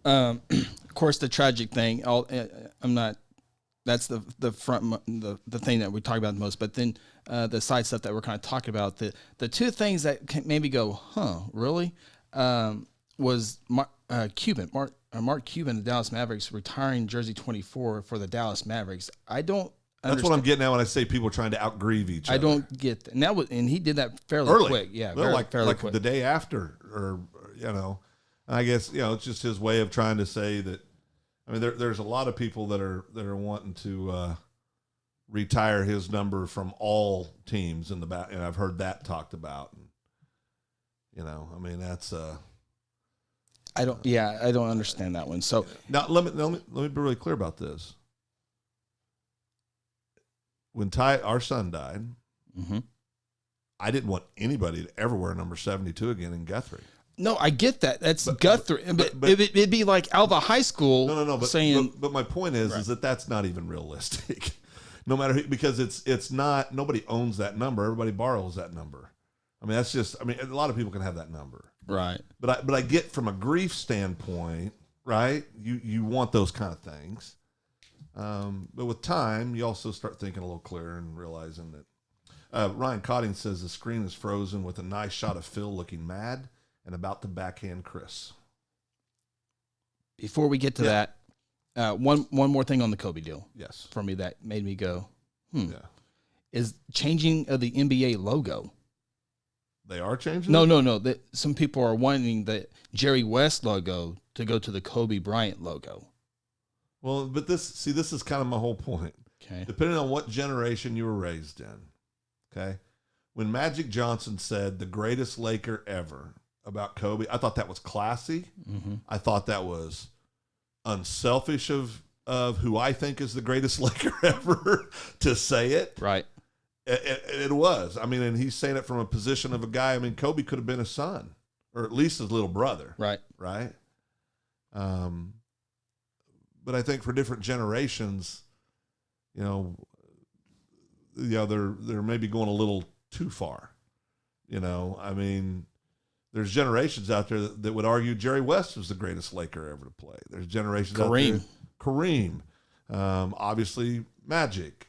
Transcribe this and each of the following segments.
Of course, the tragic thing. I'm not. That's the thing that we talk about the most. But then the side stuff that we're kind of talking about. The two things that made me go, huh, really, was Mark Cuban, the Dallas Mavericks, retiring jersey 24 for the Dallas Mavericks. I don't. That's what I'm getting at when I say people are trying to outgrieve each other. I don't get that. And he did that fairly early. quick. Yeah, fairly quick. The day after, or I guess it's just his way of trying to say that. I mean, there's a lot of people that are wanting to retire his number from all teams in the back, and I've heard that talked about. And, I mean that's. I don't understand that one. So now let me be really clear about this. When our son died, I didn't want anybody to ever wear number 72 again in Guthrie. No, I get that. That's Guthrie. But it'd be like Alva High School. No. But my point is, right. is that's not even realistic. No matter who, because it's not. Nobody owns that number. Everybody borrows that number. I mean, that's just. I mean, a lot of people can have that number. Right. But I get from a grief standpoint, right? You want those kind of things. But with time, you also start thinking a little clearer and realizing that. Ryan Cotting says the screen is frozen with a nice shot of Phil looking mad and about to backhand Chris. Before we get to that, one more thing on the Kobe deal. Yes. For me, that made me go, Yeah. Is changing of the NBA logo. They are changing? No. Some people are wanting the Jerry West logo to go to the Kobe Bryant logo. Well, but this is kind of my whole point. Okay. Depending on what generation you were raised in, okay? When Magic Johnson said the greatest Laker ever about Kobe, I thought that was classy. Mm-hmm. I thought that was unselfish of who I think is the greatest Laker ever to say it. Right. It was. I mean, and he's saying it from a position of a guy. I mean, Kobe could have been his son, or at least his little brother. Right. Right. But I think for different generations, they're maybe going a little too far. I mean, there's generations out there that would argue Jerry West was the greatest Laker ever to play. There's generations out there. Kareem. Obviously Magic.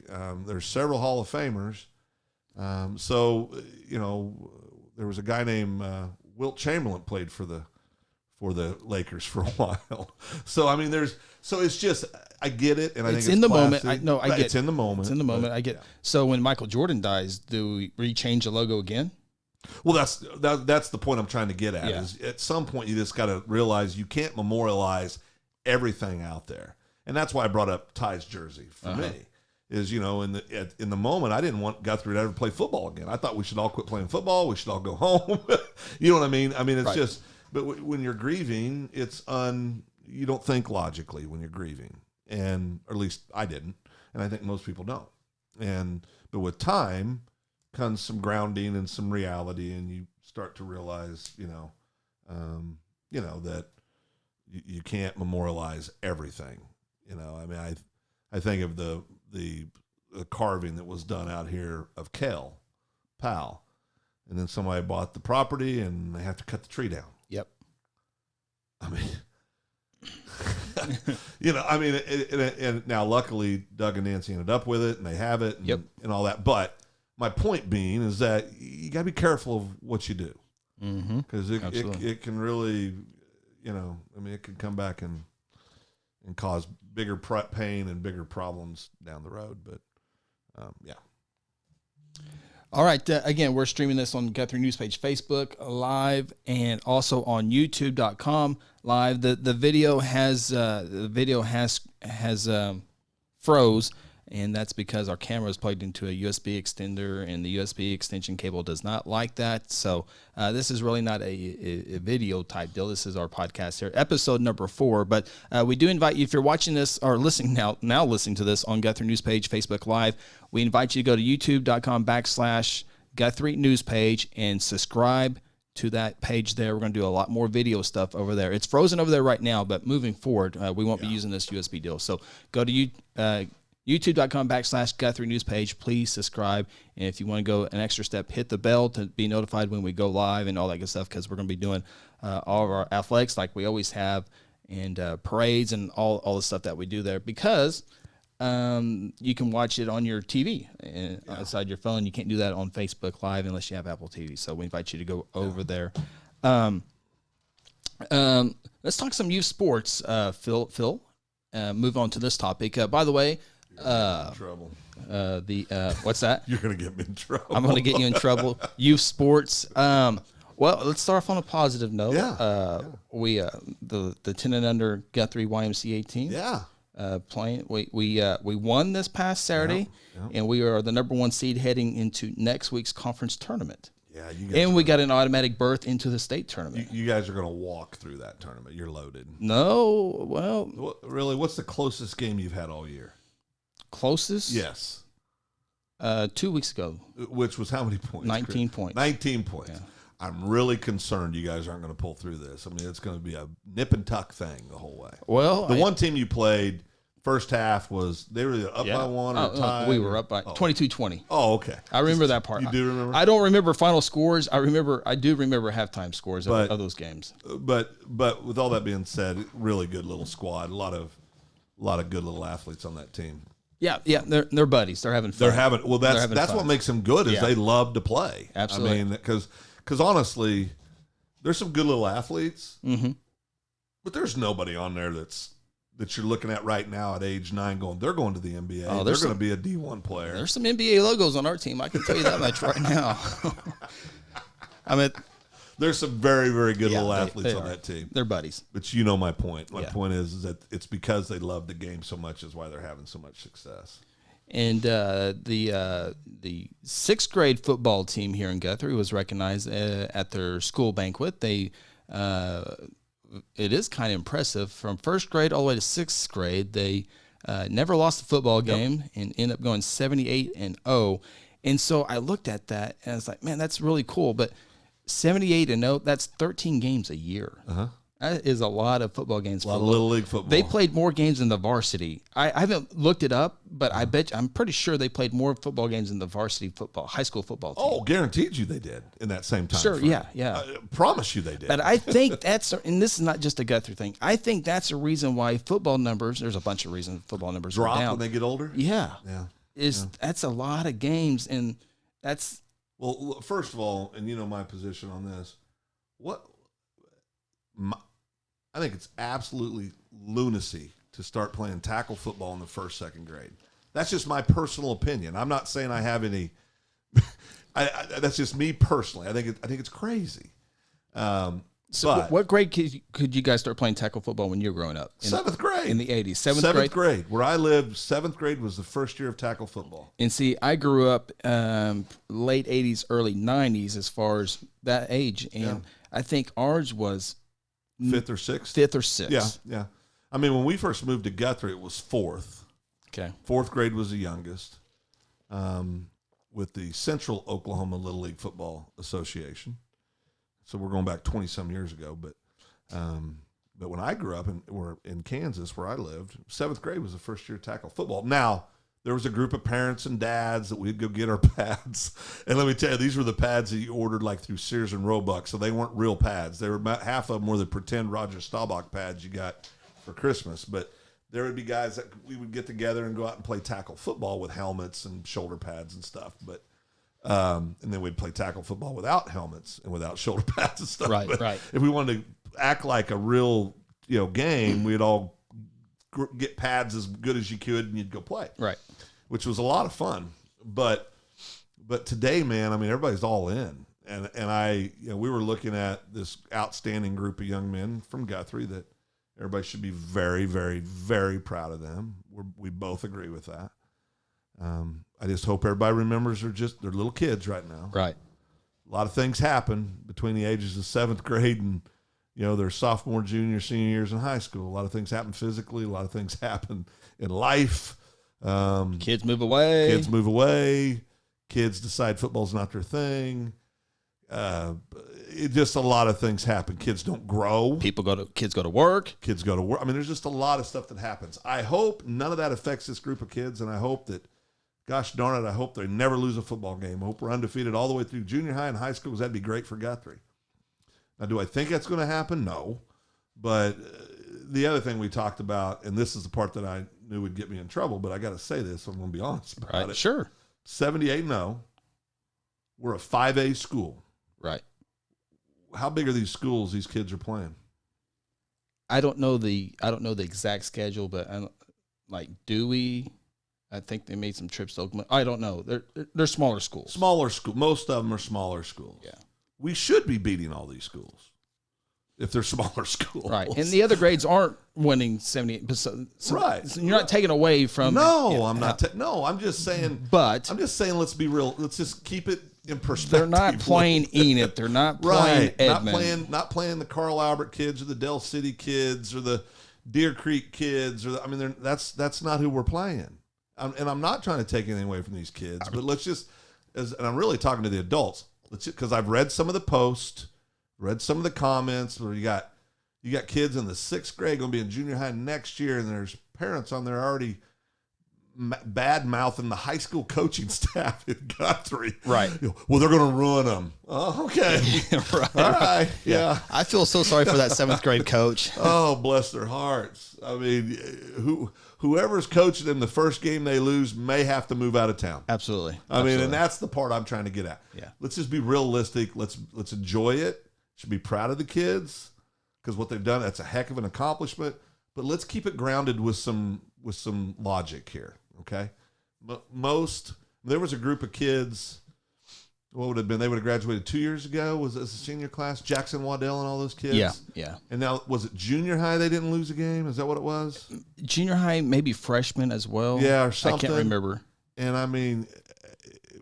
There's several Hall of Famers. So there was a guy named Wilt Chamberlain played for the Lakers for a while. So I mean, it's just, I get it, and I think it's in the classy. moment. I get it's in the moment. It's in the moment. I get. Yeah. So when Michael Jordan dies, do we change the logo again? Well, that's the point I'm trying to get at. Yeah. Is at some point you just got to realize you can't memorialize everything out there, and that's why I brought up Ty's jersey for me. Is in the moment I didn't want Guthrie to ever play football again. I thought we should all quit playing football. We should all go home. You know what I mean? I mean, it's just. But when you're grieving, you don't think logically when you're grieving, or at least I didn't, and I think most people don't. But with time comes some grounding and some reality, and you start to realize, that you can't memorialize everything. I mean, I think of the carving that was done out here of Kel Powell, and then somebody bought the property and they have to cut the tree down. Yep. I mean, and now luckily Doug and Nancy ended up with it, and they have it, and all that. But my point being is that you got to be careful of what you do, because it can really, it can come back and cause bigger pain and bigger problems down the road. But yeah. All right. Again, we're streaming this on Guthrie News Page Facebook live and also on YouTube.com live. The video has froze, and that's because our camera is plugged into a USB extender, and the USB extension cable does not like that. So this is really not a video type deal. This is our podcast here, episode number 4. But we do invite you, if you're watching this or listening now listening to this on Guthrie News Page Facebook Live, we invite you to go to youtube.com/Guthrie News Page and subscribe to that page there. We're going to do a lot more video stuff over there. It's frozen over there right now, but moving forward, we won't be using this USB deal. So go to youtube.com/Guthrie News Page. Please subscribe. And if you want to go an extra step, hit the bell to be notified when we go live and all that good stuff, because we're going to be doing all of our athletics like we always have. and parades and all the stuff that we do there, because you can watch it on your TV outside your phone. You can't do that on Facebook Live unless you have Apple TV. So we invite you to go over there. Let's talk some youth sports, Phil. Move on to this topic. By the way, trouble. What's that? You're going to get me in trouble. I'm going to get you in trouble. Youth sports. Well, let's start off on a positive note. We the 10 and under Guthrie YMCA team. Playing. We won this past Saturday, and we are the #1 seed heading into next week's conference tournament. Yeah, you guys and we got an automatic berth into the state tournament. You guys are going to walk through that tournament. You're loaded. No, well, really, what's the closest game you've had all year? Closest? Yes. 2 weeks ago. Which was how many points? 19 points. 19 points. Yeah. I'm really concerned you guys aren't going to pull through this. I mean, it's going to be a nip and tuck thing the whole way. Well, the one team you played first half was they were up by one or tied. We were up by 22-20. Oh, okay. I remember that part. You do remember? I don't remember final scores. I do remember halftime scores of those games. But with all that being said, really good little squad. A lot of good little athletes on that team. Yeah, they're buddies. They're having fun. That's what makes them good is they love to play. Absolutely. I mean, because honestly, there's some good little athletes, but there's nobody on there that you're looking at right now at age 9 going, they're going to the NBA. They're going to be a D1 player. There's some NBA logos on our team. I can tell you that much right now. I mean, there's some very, very good little athletes on that team. They're buddies. But you know my point. My point is that it's because they love the game so much is why they're having so much success. And the 6th grade football team here in Guthrie was recognized at their school banquet. It is kind of impressive. From 1st grade all the way to 6th grade, they never lost a football game and ended up going 78-0. And so I looked at that and I was like, man, that's really cool. But 78-0, that's 13 games a year. That is a lot of football games. A lot of little league football. They played more games than the varsity. I haven't looked it up, but I'm pretty sure they played more football games than the varsity football, high school football team. Oh, guaranteed you they did in that same time. Sure, frame. yeah. I promise you they did. But I think and this is not just a Guthrie thing. I think that's a reason why football numbers. There's a bunch of reasons football numbers drop are down when they get older. Yeah. That's a lot of games, and that's. Well, first of all, and you know my position on this, I think it's absolutely lunacy to start playing tackle football in the 1st, 2nd grade. That's just my personal opinion. I'm not saying I have any. That's just me personally. I think it's crazy. So what grade could you guys start playing tackle football when you were growing up? 7th grade. In the 80s. 7th grade. Where I lived, 7th grade was the first year of tackle football. And see, I grew up late 80s, early 90s as far as that age. And I think ours was 5th or 6th. 5th or 6th. Yeah. I mean, when we first moved to Guthrie, it was 4th. Okay. 4th grade was the youngest with the Central Oklahoma Little League Football Association. So we're going back 20-some years ago. But when I grew up in Kansas, where I lived, 7th grade was the first year of tackle football. Now, there was a group of parents and dads that we'd go get our pads. And let me tell you, these were the pads that you ordered like through Sears and Roebuck. So they weren't real pads. They were about half of them were the pretend Roger Staubach pads you got for Christmas. But there would be guys that we would get together and go out and play tackle football with helmets and shoulder pads and stuff. But and then we'd play tackle football without helmets and without shoulder pads and stuff. Right, but right. If we wanted to act like a real game, we'd all get pads as good as you could and you'd go play. Right. Which was a lot of fun. But today, man, I mean, everybody's all in. And we were looking at this outstanding group of young men from Guthrie that everybody should be very, very, very proud of them. We both agree with that. I just hope everybody remembers they're little kids right now. Right. A lot of things happen between the ages of 7th grade and their sophomore, junior, senior years in high school. A lot of things happen physically. A lot of things happen in life. Kids move away. Kids decide football's not their thing. Just a lot of things happen. Kids don't grow. Kids go to work. I mean, there's just a lot of stuff that happens. I hope none of that affects this group of kids, and I hope that, gosh darn it, I hope they never lose a football game. I hope we're undefeated all the way through junior high and high school, because that'd be great for Guthrie. Now, do I think that's going to happen? No. But the other thing we talked about, and this is the part that I knew would get me in trouble, but I got to say this, so I'm going to be honest about it. Sure. 78-0. We're a 5A school. Right. How big are these schools these kids are playing? I don't know the exact schedule, but like Dewey, I think they made some trips to Oklahoma. I don't know. They're smaller schools. Smaller school. Most of them are smaller schools. Yeah. We should be beating all these schools if they're smaller schools. Right. And the other grades aren't winning 78%. Right. So you're not taking away from. No, I'm not. No, I'm just saying. But I'm just saying, let's be real. Let's just keep it in perspective. they're not playing Enid. They're not playing Edmond. Not playing the Carl Albert kids or the Del City kids or the Deer Creek kids. That's not who we're playing. And I'm not trying to take anything away from these kids, but let's just, and I'm really talking to the adults, because I've read some of the posts, read some of the comments where you got kids in the 6th grade going to be in junior high next year, and there's parents on there already bad mouthing the high school coaching staff in Guthrie. Right. Well, they're going to ruin them. Oh, okay. Right. All right. Yeah. I feel so sorry for that 7th grade coach. Oh, bless their hearts. I mean, whoever's coaching them the first game they lose may have to move out of town. Absolutely. I mean, and that's the part I'm trying to get at. Yeah. Let's just be realistic. Let's enjoy it. Should be proud of the kids because what they've done, that's a heck of an accomplishment. But let's keep it grounded with some logic here. Okay. There was a group of kids. What would it have been? They would have graduated 2 years ago. Was it a senior class? Jackson Waddell and all those kids? Yeah, yeah. And now, was it junior high they didn't lose a game? Is that what it was? Junior high, maybe freshman as well. Yeah, or something. I can't remember. And I mean,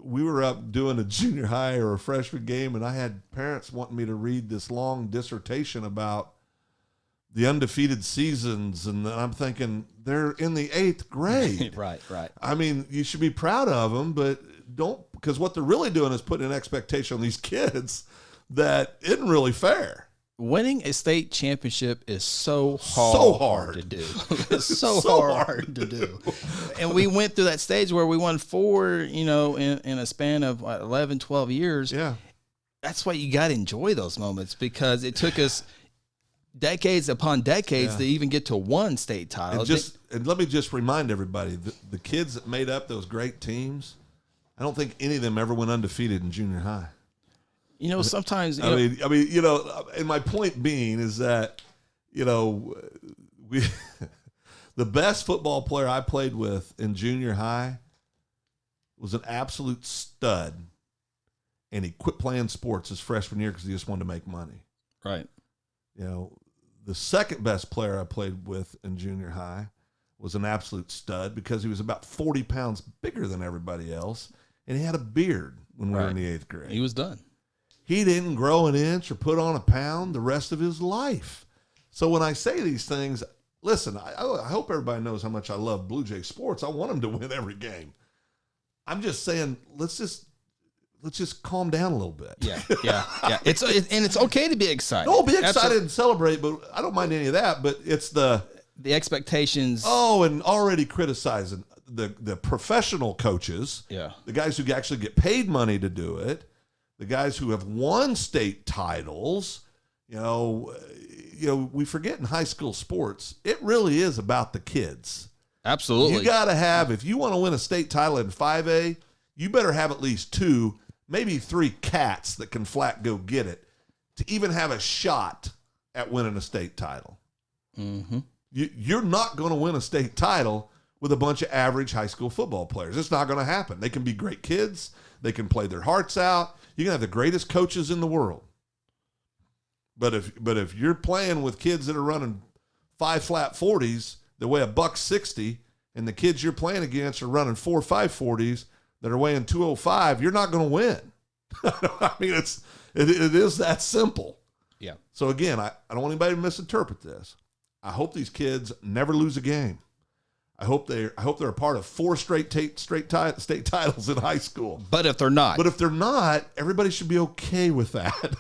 we were up doing a junior high or a freshman game, and I had parents wanting me to read this long dissertation about the undefeated seasons, and I'm thinking they're in the 8th grade. Right. I mean, you should be proud of them, but don't, because what they're really doing is putting an expectation on these kids that isn't really fair. Winning a state championship is so hard to do. It's so hard to do. And we went through that stage where we won 4, in a span of 11, 12 years. Yeah. That's why you got to enjoy those moments, because it took us decades upon decades to even get to one state title. And let me just remind everybody, the kids that made up those great teams, I don't think any of them ever went undefeated in junior high. Sometimes. I mean, and my point being is that, we, the best football player I played with in junior high was an absolute stud, and he quit playing sports his freshman year because he just wanted to make money. Right. The second best player I played with in junior high was an absolute stud because he was about 40 pounds bigger than everybody else, and he had a beard when we were in the 8th grade. He was done. He didn't grow an inch or put on a pound the rest of his life. So when I say these things, listen, I hope everybody knows how much I love Blue Jay sports. I want them to win every game. I'm just saying, let's just calm down a little bit. Yeah. It's okay to be excited. No, be excited and celebrate, but I don't mind any of that. But it's the expectations. Oh, and already criticizing the professional coaches. Yeah. The guys who actually get paid money to do it. The guys who have won state titles. We forget in high school sports, it really is about the kids. Absolutely. You got to have, if you want to win a state title in 5A, you better have at least 2, maybe 3 cats that can flat go get it to even have a shot at winning a state title. Mm-hmm. You're not going to win a state title with a bunch of average high school football players. It's not going to happen. They can be great kids. They can play their hearts out. You can have the greatest coaches in the world. But if you're playing with kids that are running 5 flat 40s that weigh $160, and the kids you're playing against are running 4 540s that are weighing 205, you're not going to win. I mean, it is that simple. Yeah. So again, I don't want anybody to misinterpret this. I hope these kids never lose a game. I hope they're a part of 4 straight state titles in high school. But if they're not, everybody should be okay with that.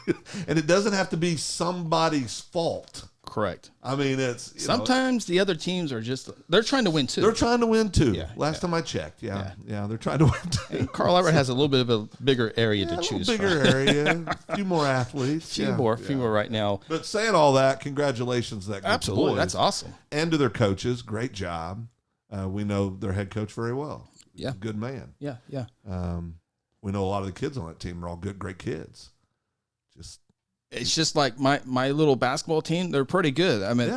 And it doesn't have to be somebody's fault. Correct. I mean, it's sometimes the other teams are they're trying to win too. They're trying to win too. Yeah, Last time I checked, yeah, they're trying to win too. And Carl Albert has a little bit of a bigger area to choose bigger from. area, a few more athletes, few more right now. But saying all that, congratulations to that group Absolutely, of boys. that's awesome. And to their coaches, great job. We know their head coach very well. Yeah, good man. Yeah. We know a lot of the kids on that team are all great kids. It's just like my little basketball team. They're pretty good. I mean,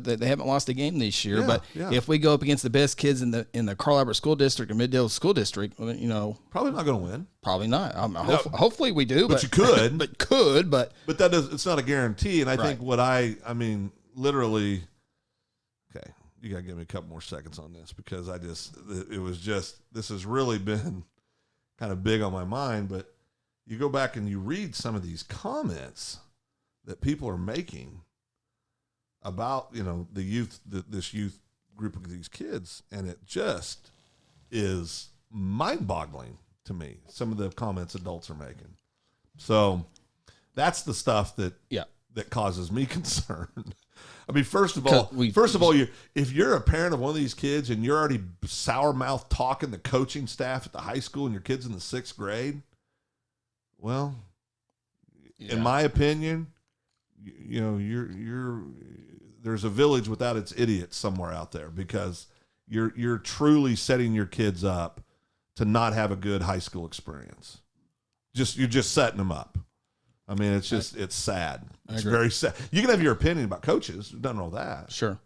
they haven't lost a game this year. But if we go up against the best kids in the Carl Albert School District or Middale School District, probably not going to win. Probably not. Hopefully we do. But you could. But it's not a guarantee. And I think literally. Okay, you got to give me a couple more seconds on this because this has really been kind of big on my mind, but. You go back and you read some of these comments that people are making about, the youth, this youth group of these kids, and it just is mind-boggling to me, some of the comments adults are making. So that's the stuff that causes me concern. I mean, first of all, if you're a parent of one of these kids and you're already sour-mouthed talking the coaching staff at the high school and your kid's in the 6th grade, well, in my opinion, there's a village without its idiots somewhere out there because you're truly setting your kids up to not have a good high school experience. You're just setting them up. I mean, it's sad. It's very sad. You can have your opinion about coaches. We've done all that. Sure.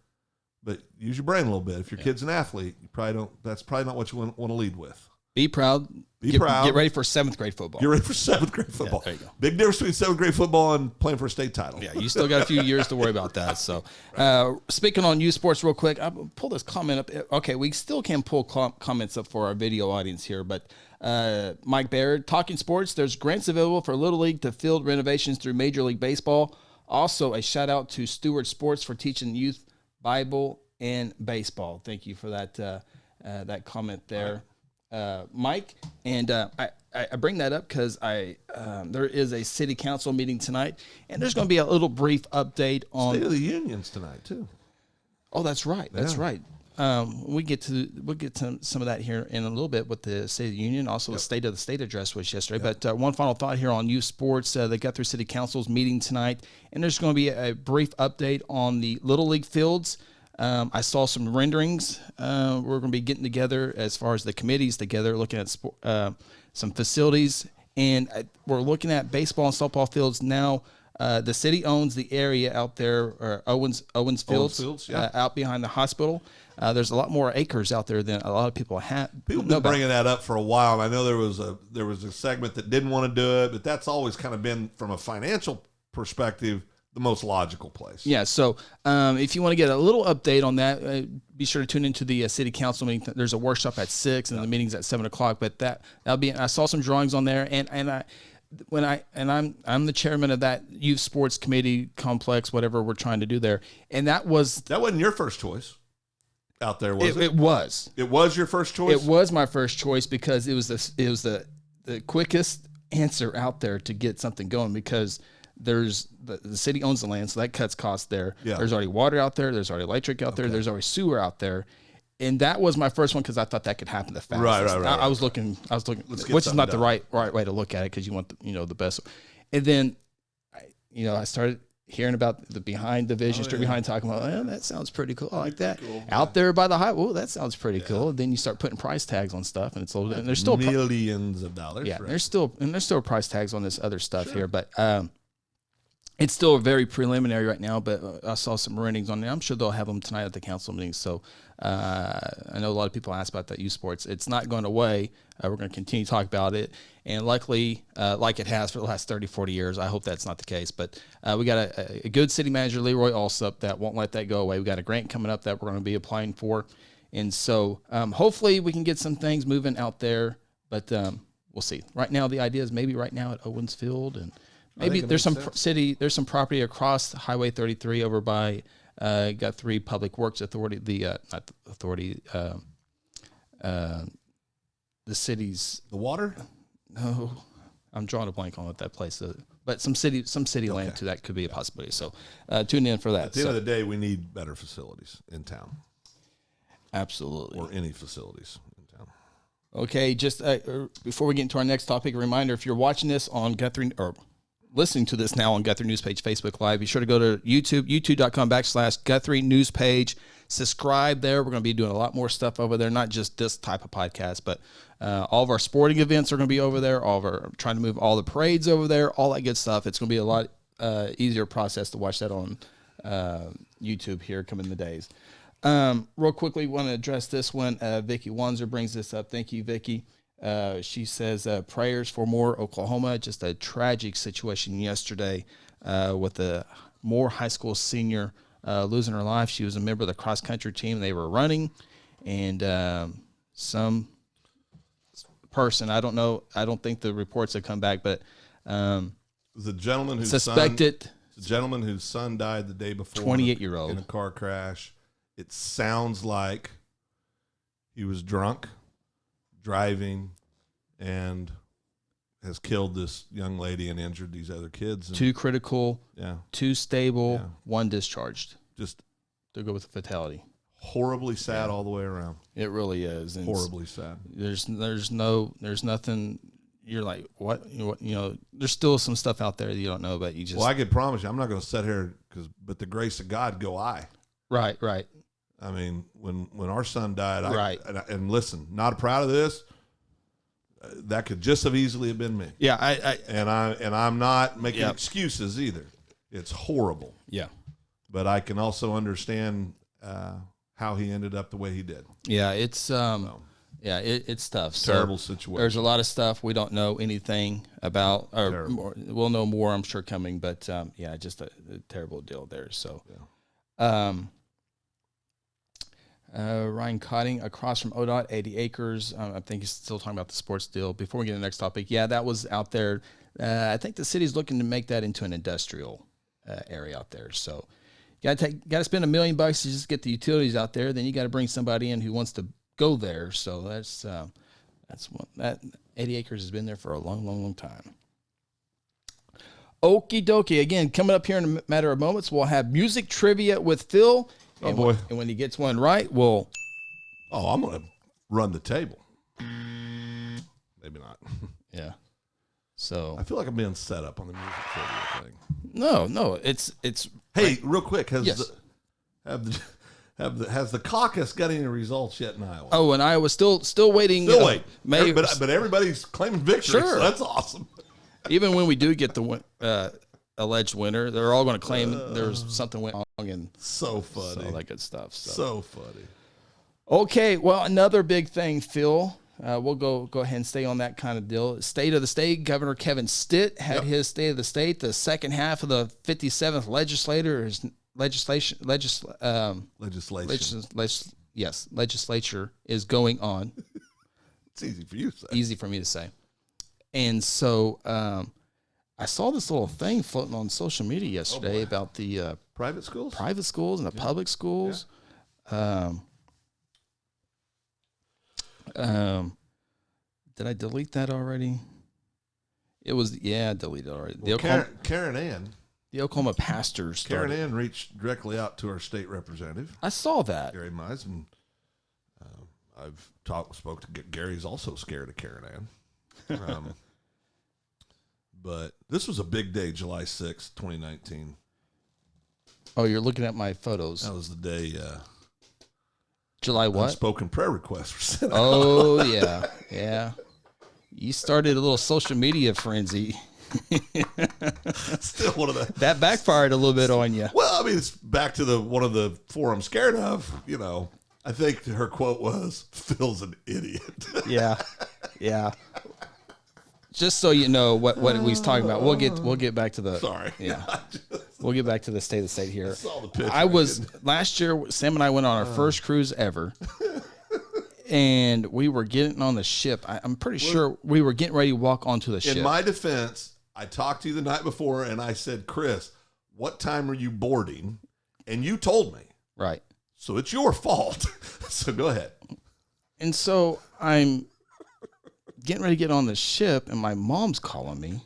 But use your brain a little bit. If your kid's an athlete, you probably don't. That's probably not what you want to lead with. Be proud. Be proud. Get ready for 7th grade football. Get ready for 7th grade football. There you go. Big difference between 7th grade football and playing for a state title. Yeah, you still got a few years to worry about that. So, speaking on youth sports real quick, I'll pull this comment up. Okay, we still can pull comments up for our video audience here, but Mike Baird, talking sports, there's grants available for Little League to field renovations through Major League Baseball. Also, a shout out to Stewart Sports for teaching youth Bible and baseball. Thank you for that comment there. Mike, and I bring that up because there is a city council meeting tonight, and there's going to be a little brief update on State of the Unions tonight too. Oh, that's right. That's right. We'll get to some of that here in a little bit with the State of the Union. Also, the State of the State address was yesterday. But one final thought here on youth sports. They got through City Council's meeting tonight, and there's going to be a brief update on the Little League fields. I saw some renderings. We're going to be getting together as far as the committees together, looking at some facilities. And we're looking at baseball and softball fields now. The city owns the area out there, Owens Fields, out behind the hospital. There's a lot more acres out there than a lot of people have. People have been bringing that up for a while. I know there was a segment that didn't want to do it, but that's always kind of been, from a financial perspective, the most logical place. Yeah, so if you want to get a little update on that, be sure to tune into the city council meeting. There's a workshop at 6 and the meeting's at 7 o'clock. But that'll be. I saw some drawings on there, and I'm the chairman of that youth sports committee complex, whatever we're trying to do there, and that wasn't your first choice out there, was it? It was. It was your first choice. It was my first choice because it was the quickest answer out there to get something going because. There's the city owns the land, so that cuts costs there. Yeah. There's already water out there. There's already electric out there. There's already sewer out there, and that was my first one because I thought that could happen the fastest. Right. I was looking, which is not the right way to look at it because you want the best. And then, I started hearing about the behind division street behind, talking about that sounds pretty cool. I like that out there by the highway. That sounds pretty cool. Then you start putting price tags on stuff, and it's a little. And there's still millions of dollars. Yeah, right. there's still price tags on this other stuff here, but. It's still very preliminary right now, but I saw some renderings on there. I'm sure they'll have them tonight at the council meeting. So I know a lot of people ask about that youth sports. It's not going away. We're going to continue to talk about it. And likely, like it has for the last 30, 40 years, I hope that's not the case. But we got a good city manager, Leroy Alsup, that won't let that go away. We got a grant coming up that we're going to be applying for. And so hopefully we can get some things moving out there. But we'll see. Right now, the idea is maybe right now at Owens Field and maybe there's some there's some property across Highway 33 over by Guthrie Public Works Authority, not the authority, the city's the water. No, I'm drawing a blank on what that place is. but some city land too, that could be a possibility. So tune in for that. At the end of the day, we need better facilities in town. Absolutely. Or any facilities in town. Okay, just before we get into our next topic, a reminder, if you're watching this on Guthrie, or listening to this now on Guthrie News Page Facebook Live, be sure to go to YouTube, youtube.com/Guthrie News Page. Subscribe there. We're going to be doing a lot more stuff over there, not just this type of podcast, but all of our sporting events are going to be over there. Trying to move all the parades over there, all that good stuff. It's going to be a lot easier process to watch that on YouTube here coming in the days. Real quickly, want to address this one. Vicky Wanzer brings this up. Thank you, Vicky. She says, prayers for Moore, Oklahoma. Just a tragic situation yesterday with the Moore High School senior losing her life. She was a member of the cross-country team. They were running, and some person, I don't know, I don't think the reports have come back, but the gentleman whose suspected the gentleman whose son died the day before, 28-year-old in a car crash. It sounds like he was drunk, driving, and has killed this young lady and injured these other kids. And, 2 critical, yeah, 2 stable, Yeah. 1 discharged. just To go with the fatality. horribly sad all the way around. It really is. And Horribly sad. there's nothing. You're like, what? There's still some stuff out there that you don't know, but you just. Well, I can promise you, I'm not going to sit here but the grace of God go I. Right. I mean, when our son died, Right. And listen, not proud of this. That could just have easily have been me. Yeah, I'm not making Yep. excuses either. It's horrible, yeah. but I can also understand how he ended up the way he did. Yeah, it's it's tough. Terrible So situation. there's a lot of stuff we don't know anything about, or Terrible. we'll know more, I'm sure, coming. But just a terrible deal there. So, Ryan Cotting across from ODOT, 80 acres. I think he's still talking about the sports deal. Before we get to the next topic, that was out there. I think the city's looking to make that into an industrial area out there. So, got to spend $1 million to just get the utilities out there. Then you got to bring somebody in who wants to go there. So that's what that 80 acres has been there for a long time. Okie dokie. Again, coming up here in a matter of moments, we'll have music trivia with Phil. Oh, boy. And when he gets one right, we'll. Oh, I'm going to run the table. Maybe not. Yeah. So I feel like I'm being set up on the music trivia thing. no, it's. Hey, real quick, has Yes. the caucus got any results yet in Iowa? Oh, and Iowa's still waiting. Still wait. May, But everybody's claiming victory, Sure. so that's awesome. even when we do get the alleged winner, they're all going to claim there's something went wrong and So funny. all that good stuff. So funny. Okay, well, another big thing, Phil. We'll go ahead and stay on that kind of deal. State of the state, Governor Kevin Stitt had his State of the State. The second half of the 57th legislature is going on. It's easy for you to say. Easy for me to say. And so I saw this little thing floating on social media yesterday about the Private schools? private schools and the public schools. Did I delete that already? It was, I deleted it already. Well, Karen Ann. The Oklahoma pastors Karen started. Ann reached directly out to our state representative, I saw that. Gary Mize, and I've spoke to Gary's also scared of Karen Ann. But this was a big day, July 6th, 2019. Oh, you're looking at my photos. That was the day July what? unspoken prayer requests were sent out. Oh, yeah. You started a little social media frenzy. Still one of the... That backfired a little bit on you. Well, I mean, it's back to one of the four I'm scared of, I think her quote was, Phil's an idiot. Yeah. Just so you know what he's talking about, we'll get back to the. Sorry. Yeah. We'll get back to the state of the state here. saw the picture. I was last year. Sam and I went on our first cruise ever, and we were getting on the ship. I'm pretty sure we were getting ready to walk onto the ship. In my defense, I talked to you the night before, and I said, Chris, what time are you boarding? And you told me. Right. So it's your fault. So go ahead. And so I'm getting ready to get on the ship, and my mom's calling me,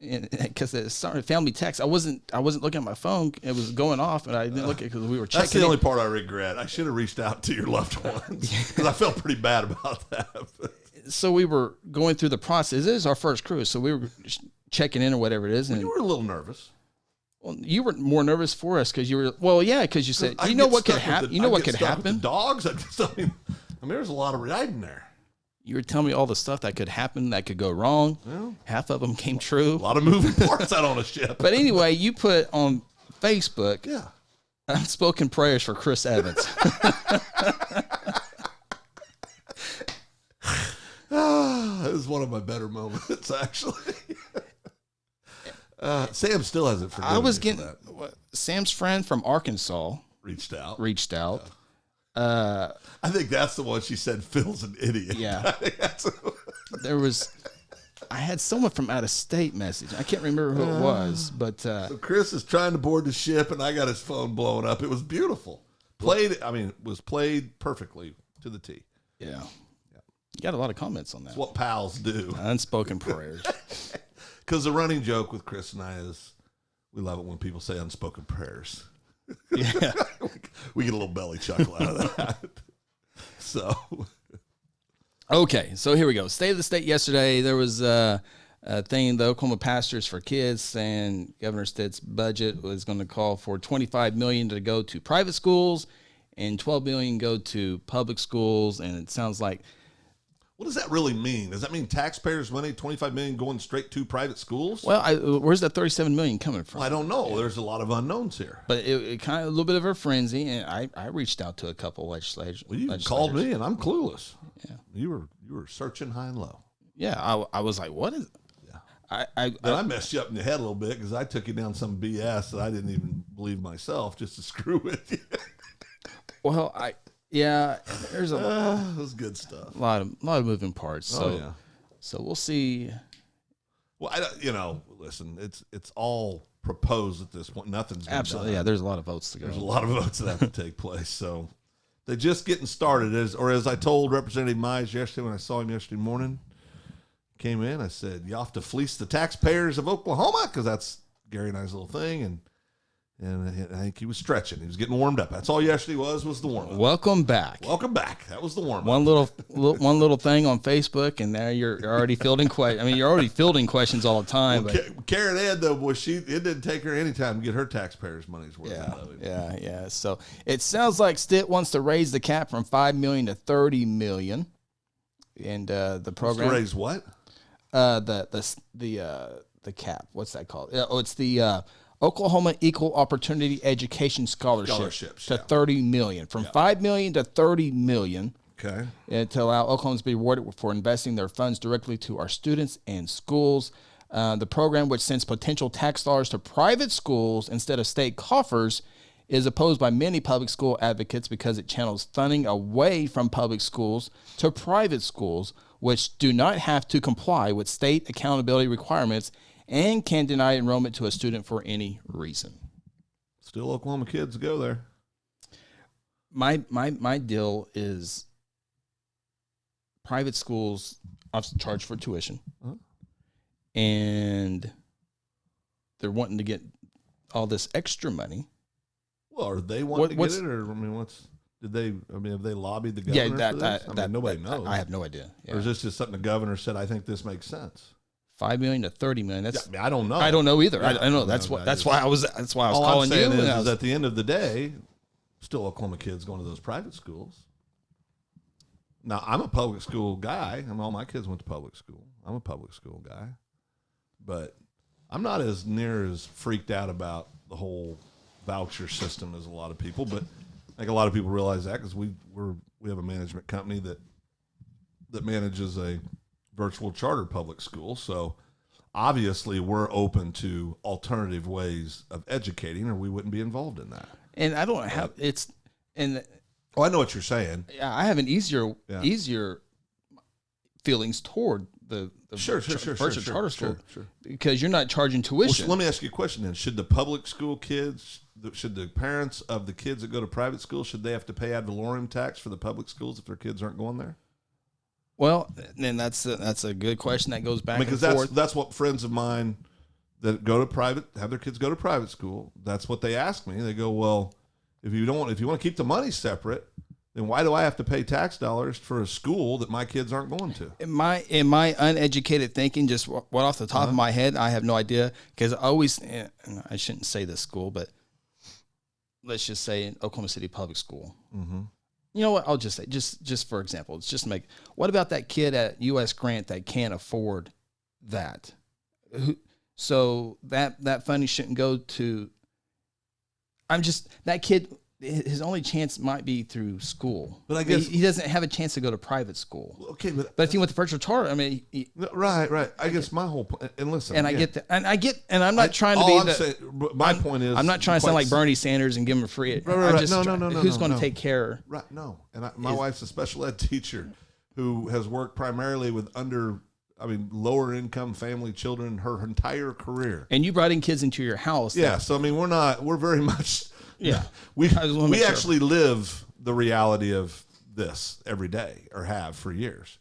because it started family text. I wasn't looking at my phone. It was going off, and I didn't look at it because we were checking. That's the only part I regret. I should have reached out to your loved ones because I felt pretty bad about that. So we were going through the process. This is our first cruise, so we were checking in or whatever it is. And you were a little nervous. Well, you were more nervous for us because you were. Well, yeah, because you said you know what could happen. You know what could happen. Dogs. I mean, there's a lot of riding there. You were telling me all the stuff that could happen, that could go wrong. Well, half of them came true. A lot of moving parts out on a ship. But anyway, you put on Facebook, yeah, unspoken prayers for Chris Evans. It was one of my better moments, actually. Sam still hasn't forgiven I was me getting for that. Sam's friend from Arkansas reached out. I think that's the one she said Phil's an idiot. Yeah. I had someone from out of state message. I can't remember who it was, but so Chris is trying to board the ship, and I got his phone blowing up. It was beautiful. Was played perfectly to the T. Yeah. You got a lot of comments on that. That's what pals do. Unspoken prayers. Because the running joke with Chris and I is we love it when people say unspoken prayers. Yeah. We get a little belly chuckle out of that. So. Okay, so here we go. State of the State yesterday, there was a thing, the Oklahoma Pastors for Kids, saying Governor Stitt's budget was going to call for $25 million to go to private schools and $12 million go to public schools. And it sounds like, what does that really mean? Does that mean taxpayers' money, $25 million going straight to private schools? Well, where's that $37 million coming from? Well, I don't know. Yeah. There's a lot of unknowns here. But it kind of a little bit of a frenzy, and I reached out to a couple legislators. Well, you called me, and I'm clueless. Yeah, you were searching high and low. Yeah, I was like, what is? Yeah, I messed you up in the head a little bit because I took you down some BS that I didn't even believe myself just to screw with you. Well, there's it was good stuff. A lot of moving parts. So, so we'll see. Well, listen, it's all proposed at this point. Nothing's been absolutely done. Yeah. There's a lot of votes to go. There's a lot of votes that have to take place. So they're just getting started. As I told Representative Mize yesterday when I saw him yesterday morning, came in, I said, "You have to fleece the taxpayers of Oklahoma," because that's Gary and I's little thing, and I think he was stretching. He was getting warmed up. That's all yesterday was the warm up. Welcome back. Welcome back. That was the warm up. One little thing on Facebook, and now you're already fielding questions. I mean, you're already fielding questions all the time. Well, Karen Ed, though, boy, it didn't take her any time to get her taxpayers' money's worth out of it. Yeah. So it sounds like Stitt wants to raise the cap from $5 million to $30 million, and the program to raise what? The cap. What's that called? It's the Oklahoma Equal Opportunity Education Scholarships to $30 million, from $5 million to $30 million. Okay. And to allow Oklahomans to be rewarded for investing their funds directly to our students and schools. The program, which sends potential tax dollars to private schools instead of state coffers, is opposed by many public school advocates because it channels funding away from public schools to private schools, which do not have to comply with state accountability requirements and can deny enrollment to a student for any reason. Still Oklahoma kids go there. My deal is private schools obviously charge for tuition, and they're wanting to get all this extra money. Well, are they wanting to get it, or have they lobbied the governor for this? Nobody knows. I have no idea. Yeah. Or is this just something the governor said? I think this makes sense. $5 million to $30 million. I don't know. I don't know either. Yeah, I know. That's why I was calling you. Is at the end of the day, still Oklahoma kids going to those private schools. Now, I'm a public school guy. All my kids went to public school. I'm a public school guy, but I'm not as near as freaked out about the whole voucher system as a lot of people. But I think a lot of people realize that because we have a management company that manages a virtual charter public school. So obviously we're open to alternative ways of educating, or we wouldn't be involved in that. And I don't have I know what you're saying. Yeah, I have an easier feelings toward the virtual charter school because you're not charging tuition. Well, let me ask you a question then. Should the public school kids, should the parents of the kids that go to private schools, should they have to pay ad valorem tax for the public schools if their kids aren't going there? Well, then that's a good question that goes back and forth. That's what friends of mine that have their kids go to private school. That's what they ask me. They go, well, if you want to keep the money separate, then why do I have to pay tax dollars for a school that my kids aren't going to? In my uneducated thinking, just what off the top of my head, I have no idea, because I shouldn't say this school, but let's just say in Oklahoma City Public School. Mm-hmm. You know what? I'll just say, just for example, it's just what about that kid at U.S. Grant that can't afford that? So that funding shouldn't go to. That kid. His only chance might be through school, but I guess he doesn't have a chance to go to private school. Okay, but if he went to virtual charter, I mean, right. I guess my whole point, and listen, and I get that, and I'm not trying to be. My point is, I'm not trying to sound like Bernie Sanders and give him a free. Right. No. Who's going to take care? Right. No, and my wife's a special ed teacher who has worked primarily with lower income family children her entire career. And you brought in kids into your house. Yeah. So I mean, we're very much. Yeah, we actually live the reality of this every day, or have for years.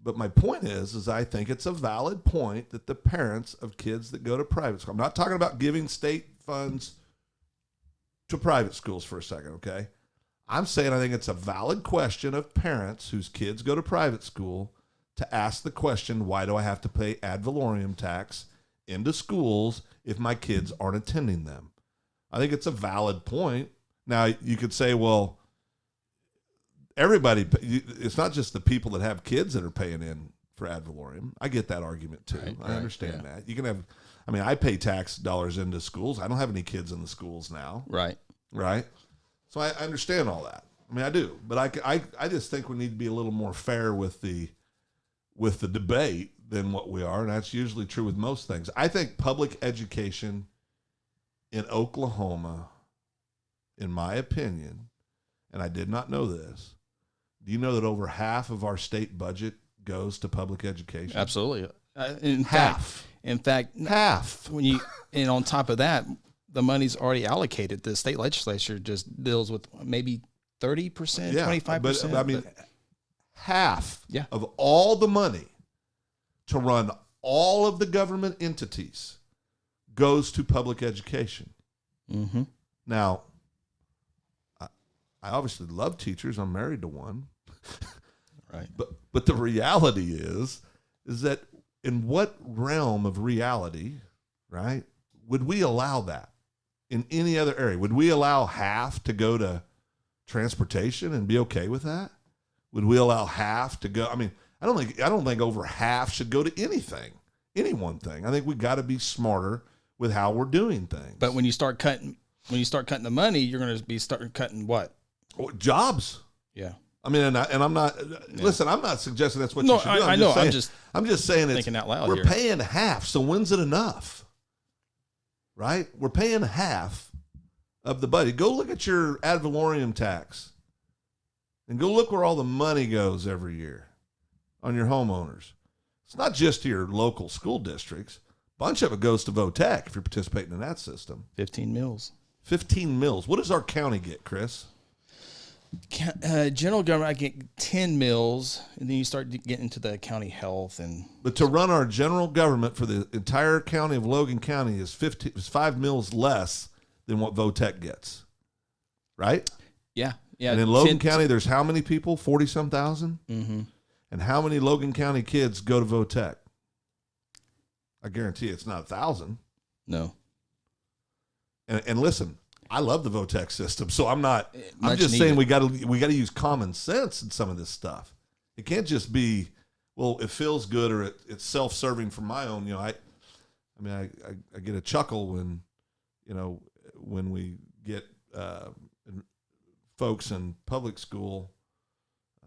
But my point is I think it's a valid point that the parents of kids that go to private school, I'm not talking about giving state funds to private schools for a second, okay? I'm saying I think it's a valid question of parents whose kids go to private school to ask the question, why do I have to pay ad valorem tax into schools if my kids aren't attending them? I think it's a valid point. Now, you could say, well, it's not just the people that have kids that are paying in for ad valorem. I get that argument too. Right, I understand that. You can have, I pay tax dollars into schools. I don't have any kids in the schools now. Right. So I understand all that. I do. But I just think we need to be a little more fair with the debate than what we are. And that's usually true with most things. I think public education in Oklahoma, in my opinion, and I did not know this, do you know that over half of our state budget goes to public education? Absolutely. Half. In fact, and on top of that, the money's already allocated. The state legislature just deals with maybe 30%, 25%. But half of all the money to run all of the government entities goes to public education. Mm-hmm. Now, I obviously love teachers. I'm married to one. Right. But the reality is that in what realm of reality, right, would we allow that in any other area? Would we allow half to go to transportation and be okay with that? Would we allow half to go? I don't think over half should go to any one thing. I think we got to be smarter with how we're doing things. But when you start cutting the money, you're going to be starting cutting what? Jobs. Yeah. And I'm not. Listen, I'm not suggesting that's what you should do. I know. I'm just saying thinking out loud. We're paying half. So when's it enough? Right? We're paying half of the budget. Go look at your ad valorem tax, and go look where all the money goes every year on your homeowners. It's not just to your local school districts. Bunch of it goes to VOTEC if you're participating in that system. 15 mills. 15 mills. What does our county get, Chris? General government, I get 10 mills, and then you start getting into the county health But to run our general government for the entire county of Logan County is 5 mills less than what VOTEC gets, right? Yeah. And in Logan County, there's how many people? 40-some thousand. Mm-hmm. And how many Logan County kids go to VOTEC? I guarantee it's not 1,000. No. And listen, I love the VOTEC system, so I'm just needed. saying we got to use common sense in some of this stuff. It can't just be, well, it feels good or it's self-serving for my own. I get a chuckle when we get folks in public school,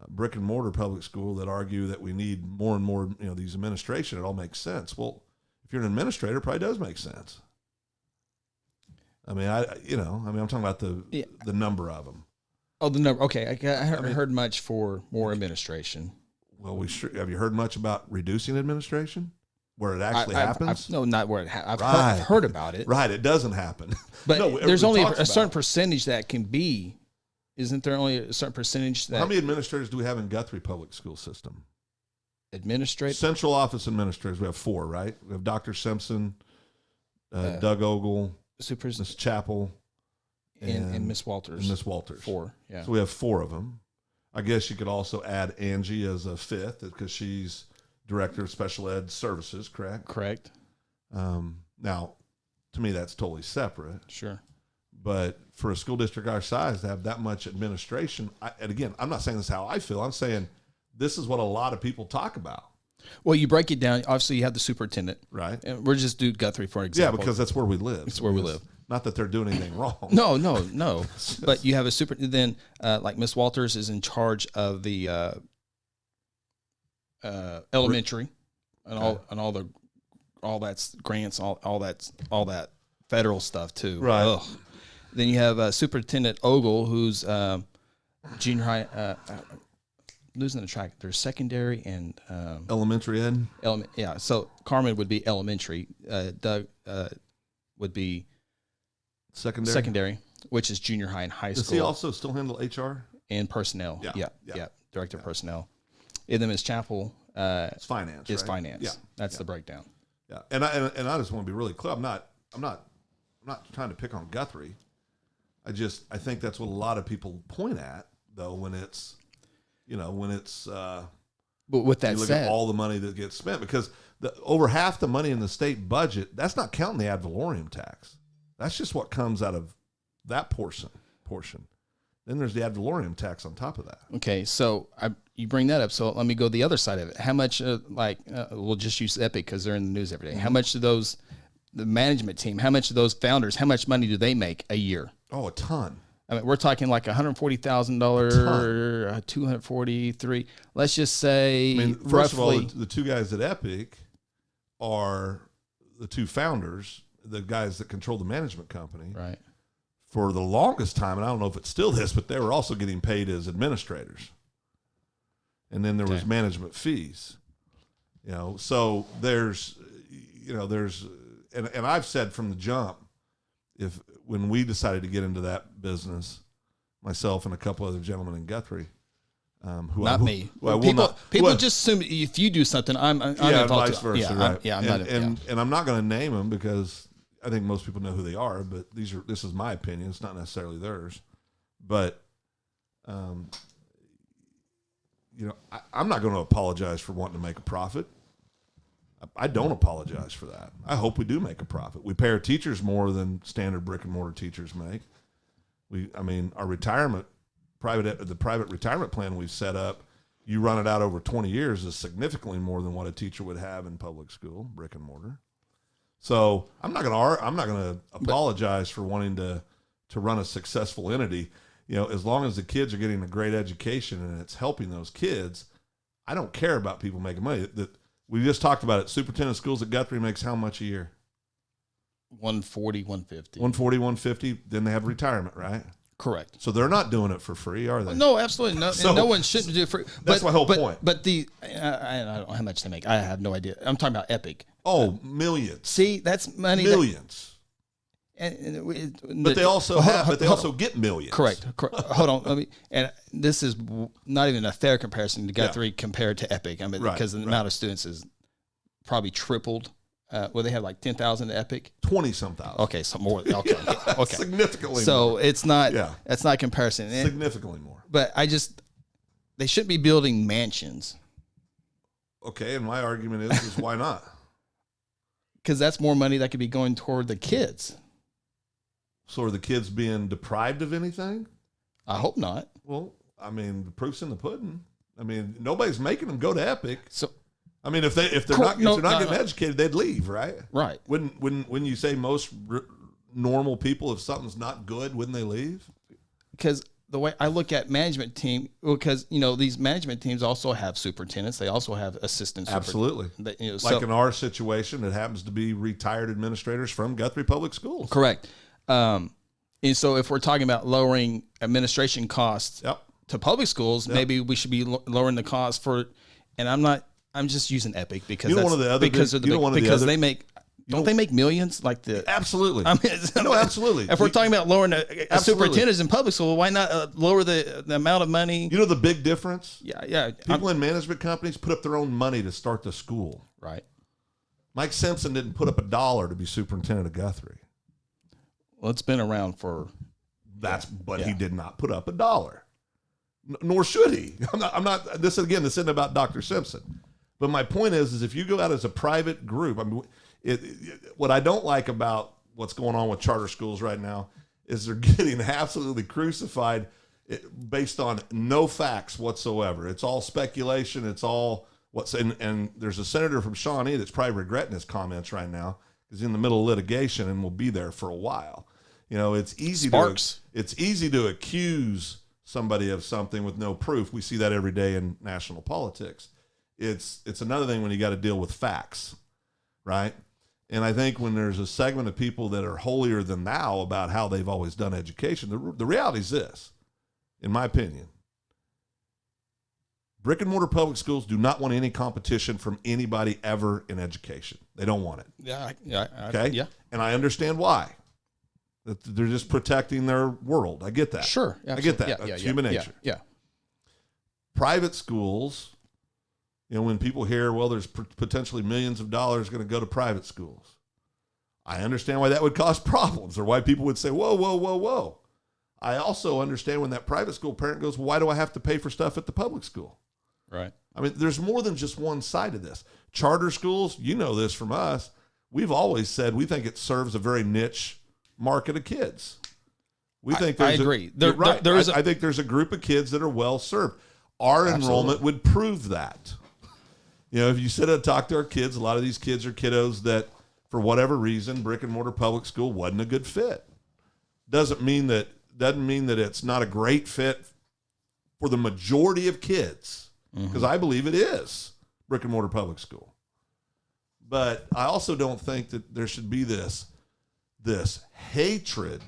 brick and mortar public school, that argue that we need more and more, these administration. It all makes sense. Well, if you're an administrator, it probably does make sense. I'm talking about the number of them. Oh, the number. Okay. I haven't heard much for more administration. Well, have you heard much about reducing administration? Where it actually happens? No, not where it happens. I've heard about it. Right. It doesn't happen. But no, there's only a certain percentage that can be. Isn't there only a certain percentage that... How many administrators do we have in Guthrie Public School System? Administrators? Central office administrators. We have 4, right? We have Dr. Simpson, Doug Ogle, Supers, Miss Chappell, and Miss Walters. And Miss Walters. 4, yeah. So we have 4 of them. I guess you could also add Angie as a 5th because she's Director of Special Ed Services, correct? Correct. Now, to me, that's totally separate. Sure. But for a school district our size to have that much administration, and again, I'm not saying this is how I feel. I'm saying this is what a lot of people talk about. Well, you break it down. Obviously, you have the superintendent. Right. And we're just do Guthrie, for example. Yeah, because that's where we live. It's where we live. Not that they're doing anything wrong. No. But you have a then like Miss Walters is in charge of the elementary and all that's grants, all that federal stuff too. Right. Ugh. Then you have Superintendent Ogle, who's junior high. Losing the track. There's secondary and Elementary ed. Yeah. So Carmen would be elementary. Doug would be secondary, which is junior high and high school. Does he also still handle HR and personnel? Yeah. Director of personnel. And then Ms. Chappell it's finance. Is right? finance. Yeah. That's the breakdown. Yeah. And I just want to be really clear. I'm not trying to pick on Guthrie. I think that's what a lot of people point at though when it's but with that you look said, at all the money that gets spent because over half the money in the state budget, that's not counting the ad valorem tax. That's just what comes out of that portion. Then there's the ad valorem tax on top of that. Okay, so you bring that up. So let me go the other side of it. How much, we'll just use Epic because they're in the news every day. How much do the management team, how much of those founders, how much money do they make a year? Oh, a ton. I mean, we're talking like $140,000, 243. Let's just say, first roughly, of all, the 2 guys at Epic are the 2 founders, the guys that control the management company. Right. For the longest time, and I don't know if it's still this, but they were also getting paid as administrators. And then there was management fees. So there's and I've said from the jump, when we decided to get into that business, myself and a couple other gentlemen in Guthrie, people just assume if you do something, I'm involved. Vice versa, right? And I'm not going to name them because I think most people know who they are, but this is my opinion. It's not necessarily theirs, but I'm not going to apologize for wanting to make a profit. I don't apologize for that. I hope we do make a profit. We pay our teachers more than standard brick and mortar teachers make. Our retirement, the private retirement plan we've set up, you run it out over 20 years is significantly more than what a teacher would have in public school, brick and mortar. So I'm not going to apologize for wanting to run a successful entity. As long as the kids are getting a great education and it's helping those kids, I don't care about people making money. We just talked about it. Superintendent of schools at Guthrie makes how much a year? 140, 150. 140, 150. Then they have retirement, right? Correct. So they're not doing it for free, are they? No, absolutely. No, and no one shouldn't do it for free. That's my whole point. But I don't know how much they make. I have no idea. I'm talking about Epic. Oh, millions. See, that's money. Millions. But they also get millions. Correct. Hold on. And this is not even a fair comparison to Guthrie compared to Epic. Because the amount of students is probably tripled. They have like 10,000 at Epic. 20-some thousand. Okay, so more. Okay. Significantly. So more. It's not. Yeah. That's not comparison. Significantly more. But they shouldn't be building mansions. Okay, and my argument is why not? Because that's more money that could be going toward the kids. So are the kids being deprived of anything? I hope not. Well, the proof's in the pudding. Nobody's making them go to Epic. So, if they're not getting educated, they'd leave, right? Right. When you say most normal people, if something's not good, wouldn't they leave? Because the way I look at management team, because these management teams also have superintendents, they also have assistants. Absolutely. In our situation, it happens to be retired administrators from Guthrie Public Schools. Correct. And so if we're talking about lowering administration costs to public schools, maybe we should be lowering the cost for. And I'm just using Epic because they make. Don't they make millions? Absolutely. Absolutely. If we're talking about lowering a superintendents in public school, why not lower the amount of money? You know the big difference? Yeah. People in management companies put up their own money to start the school. Right. Mike Simpson didn't put up $1 to be superintendent of Guthrie. Well, it's been around for. But he did not put up $1. Nor should he. I'm not. This isn't about Dr. Simpson. But my point is if you go out as a private group, I mean, what I don't like about what's going on with charter schools right now is they're getting absolutely crucified based on no facts whatsoever. It's all speculation. It's all and there's a senator from Shawnee that's probably regretting his comments right now. He's in the middle of litigation and will be there for a while. You know, it's easy to accuse somebody of something with no proof. We see that every day in national politics. It's another thing when you got to deal with facts, right? And I think when there's a segment of people that are holier than thou about how they've always done education, the reality is this, in my opinion. Brick and mortar public schools do not want any competition from anybody ever in education. They don't want it. Okay? Yeah. And I understand why. That they're just protecting their world. I get that. Sure. I get that. That's human nature. Yeah. Private schools, you know, when people hear, well, there's potentially millions of dollars going to go to private schools. I understand why that would cause problems or why people would say, whoa, whoa, whoa, whoa. I also understand when that private school parent goes, well, why do I have to pay for stuff at the public school? Right. I mean, there's more than just one side of this. Charter schools, you know this from us. We've always said we think it serves a very niche market of kids. We think I agree. I think there's a group of kids that are well served. Our enrollment would prove that. You know, if you sit and talk to our kids, a lot of these kids are kiddos that, for whatever reason, brick and mortar public school wasn't a good fit. Doesn't mean that it's not a great fit for the majority of kids, because I believe it is brick and mortar public school. But I also don't think that there should be this hatred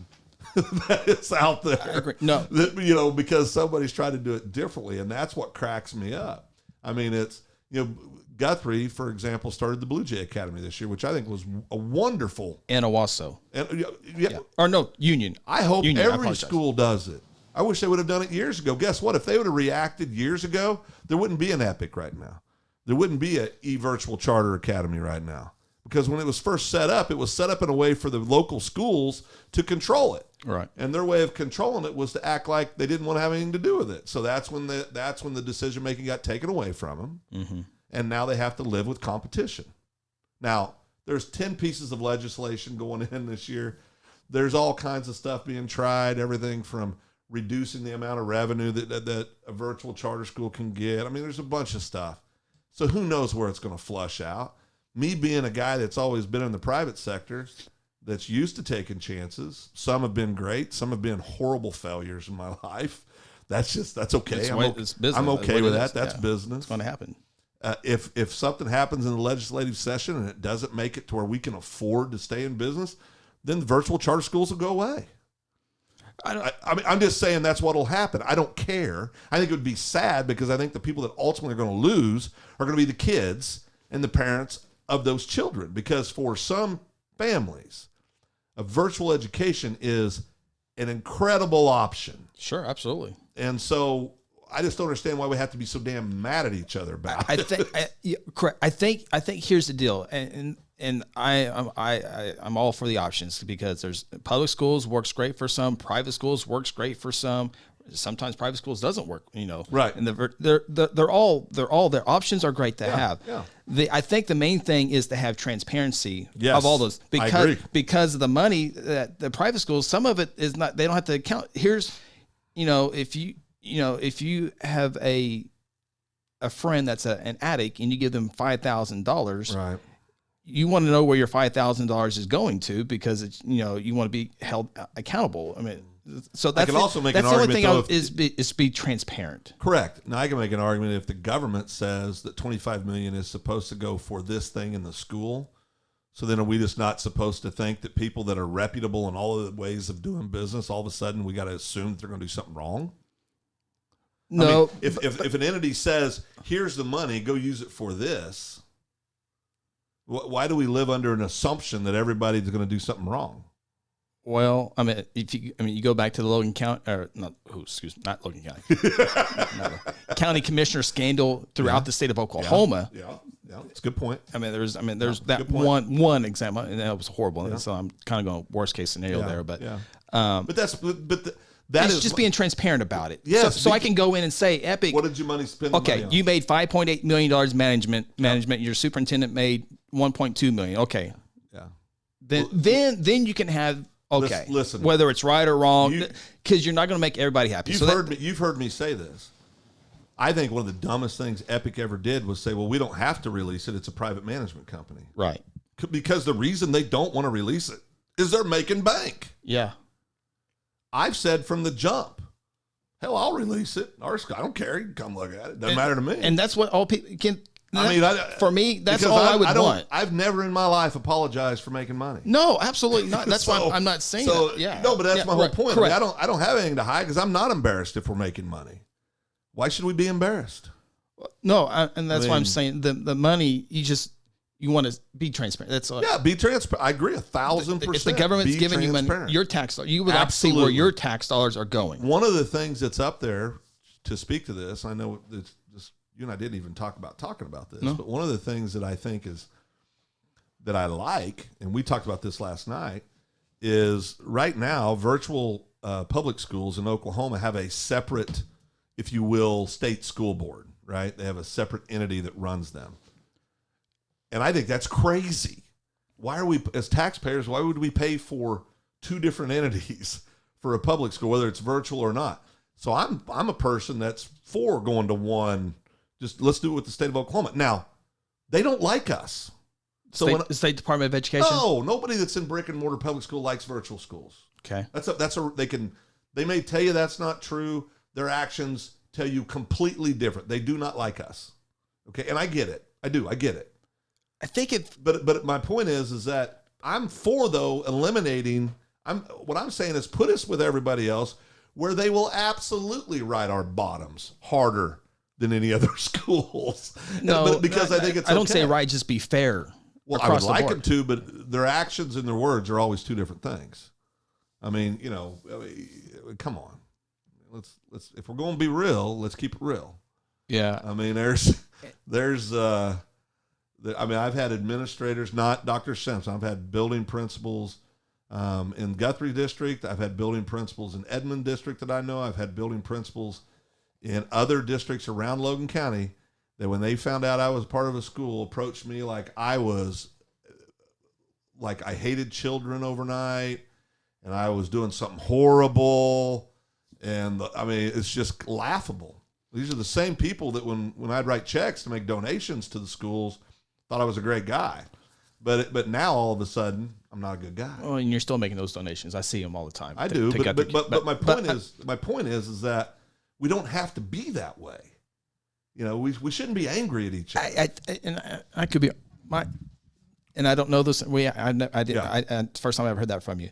that is out there. I agree. No, that, you know, because somebody's trying to do it differently, and that's what cracks me up. I mean, it's, you know, Guthrie, for example, started the Blue Jay Academy this year, which I think was a wonderful. And Owasso. Yeah. Or no, Union. I hope every school does it. I wish they would have done it years ago. Guess what? If they would have reacted years ago, there wouldn't be an Epic right now. There wouldn't be an e-virtual charter academy right now. Because when it was first set up, it was set up in a way for the local schools to control it. Right. And their way of controlling it was to act like they didn't want to have anything to do with it. So that's when the decision making got taken away from them. Mm-hmm. And now they have to live with competition. Now, there's 10 pieces of legislation going in this year. There's all kinds of stuff being tried, everything from reducing the amount of revenue that a virtual charter school can get. I mean, there's a bunch of stuff. So who knows where it's going to flush out. Me being a guy that's always been in the private sector, that's used to taking chances. Some have been great. Some have been horrible failures in my life. That's okay. I'm okay with that. That's business. It's going to happen. If something happens in the legislative session and it doesn't make it to where we can afford to stay in business, then the virtual charter schools will go away. I mean, I'm just saying that's what will happen. I don't care. I think it would be sad because I think the people that ultimately are going to lose are going to be the kids and the parents of those children. Because for some families, a virtual education is an incredible option. Sure, absolutely. And so I just don't understand why we have to be so damn mad at each other about it. Correct. I think here's the deal, and I'm all for the options because there's public schools works great for some, private schools works great for some. Sometimes private schools doesn't work, you know. Right. And they're all their options are great to have. Yeah. I think the main thing is to have transparency of all those because of the money that the private schools, some of it is not, they don't have to account. Here's, if you have a friend that's an addict and you give them $5,000, right, you want to know where your $5,000 is going to because it's, you want to be held accountable. I mean, so that's the only thing is be transparent. Correct. Now I can make an argument if the government says that $25 million is supposed to go for this thing in the school. So then are we just not supposed to think that people that are reputable in all of the ways of doing business, all of a sudden we got to assume that they're going to do something wrong? No. I mean, if an entity says, here's the money, go use it for this, why do we live under an assumption that everybody's going to do something wrong? Well, I mean, you go back to the Logan County, or not Logan County, county commissioner scandal throughout the state of Oklahoma. Yeah. It's a good point. I mean, there's that good point. one example, and that was horrible. And so I'm kind of going worst case scenario there, but But that it's is just being transparent about it. Yes, so I can go in and say, Epic. what did your money spend? Okay, money on? you made $5.8 million management. Your superintendent made $1.2 million. Okay, Yeah. then you can have Listen, whether it's right or wrong, because you're not going to make everybody happy. You've heard me say this. I think one of the dumbest things Epic ever did was say, well, we don't have to release it. It's a private management company. Right. Because the reason they don't want to release it is they're making bank. Yeah. I've said from the jump, hell, I'll release it. I don't care. You can come look at it. Doesn't matter to me. And that's what all people can. For me, that's because all I would want. I've never in my life apologized for making money. No, absolutely not. That's why I'm not saying that. Yeah. No, but that's my whole point. Correct. I mean, I don't have anything to hide because I'm not embarrassed if we're making money. Why should we be embarrassed? No, and that's why I'm saying the money. You want to be transparent. That's all. Yeah, be transparent. I agree 1,000%. If the government's giving you money, your tax, you would like to see where your tax dollars are going. One of the things that's up there to speak to this, I know it's just, you and I didn't even talk about this, but one of the things that I think is that I like, and we talked about this last night, is right now virtual public schools in Oklahoma have a separate, if you will, state school board, right? They have a separate entity that runs them. And I think that's crazy. Why are we, as taxpayers, why would we pay for two different entities for a public school, whether it's virtual or not? So I'm a person that's for going to one. Just let's do it with the state of Oklahoma. Now, they don't like us. So the State Department of Education? No, nobody that's in brick and mortar public school likes virtual schools. Okay. They may tell you that's not true. Their actions tell you completely different. They do not like us. Okay, and I get it. I get it. I think but my point is that I'm for, though, eliminating. What I'm saying is put us with everybody else where they will absolutely ride our bottoms harder than any other schools. No, because I think it's. I don't say right. Just be fair. Well, I would like them to, but their actions and their words are always two different things. I mean, come on. Let's if we're going to be real, let's keep it real. Yeah. I mean, I've had administrators, not Dr. Simpson. I've had building principals in Guthrie District. I've had building principals in Edmond District that I know. I've had building principals in other districts around Logan County that when they found out I was part of a school, approached me like I hated children overnight and I was doing something horrible. And it's just laughable. These are the same people that when I'd write checks to make donations to the schools, thought I was a great guy. But now all of a sudden, I'm not a good guy. Oh, and you're still making those donations. I see them all the time. I do. But my point is that we don't have to be that way. We shouldn't be angry at each other. I could be and I don't know this. First time I ever heard that from you.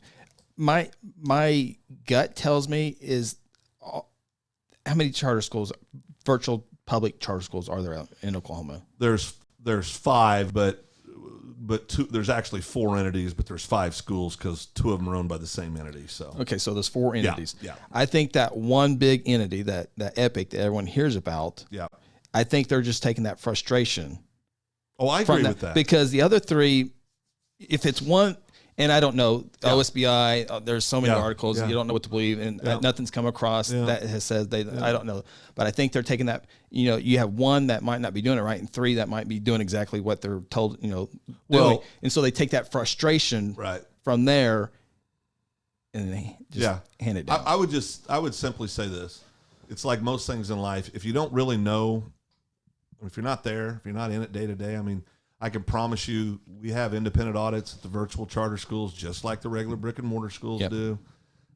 My gut tells me is how many virtual public charter schools are there in Oklahoma? There's 5, but two. There's actually 4 entities, but there's 5 schools because 2 of them are owned by the same entity. So okay, so there's 4 entities. Yeah. I think that one big entity that Epic that everyone hears about. Yeah. I think they're just taking that frustration. Oh, I agree with that. Because the other 3, if it's one, and I don't know, OSBI, there's so many articles, you don't know what to believe, and nothing's come across that has said I don't know. But I think they're taking that, you have 1 that might not be doing it right, and 3 that might be doing exactly what they're told, doing. And so they take that frustration from there, and they just hand it down. I would simply say this. It's like most things in life. If you don't really know, if you're not there, if you're not in it day to day, I can promise you we have independent audits at the virtual charter schools just like the regular brick and mortar schools do.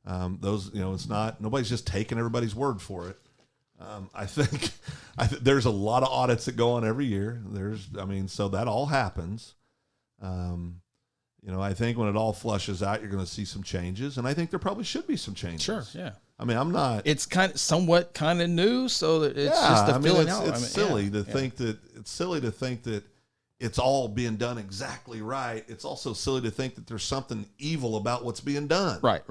Those, it's not, nobody's just taking everybody's word for it. I think there's a lot of audits that go on every year. So that all happens. I think when it all flushes out, you're going to see some changes, and I think there probably should be some changes. Sure, yeah. I'm not. It's kind of new, so that it's just a filling out. It's silly to think that. It's silly to think that it's all being done exactly right. It's also silly to think that there's something evil about what's being done. Right.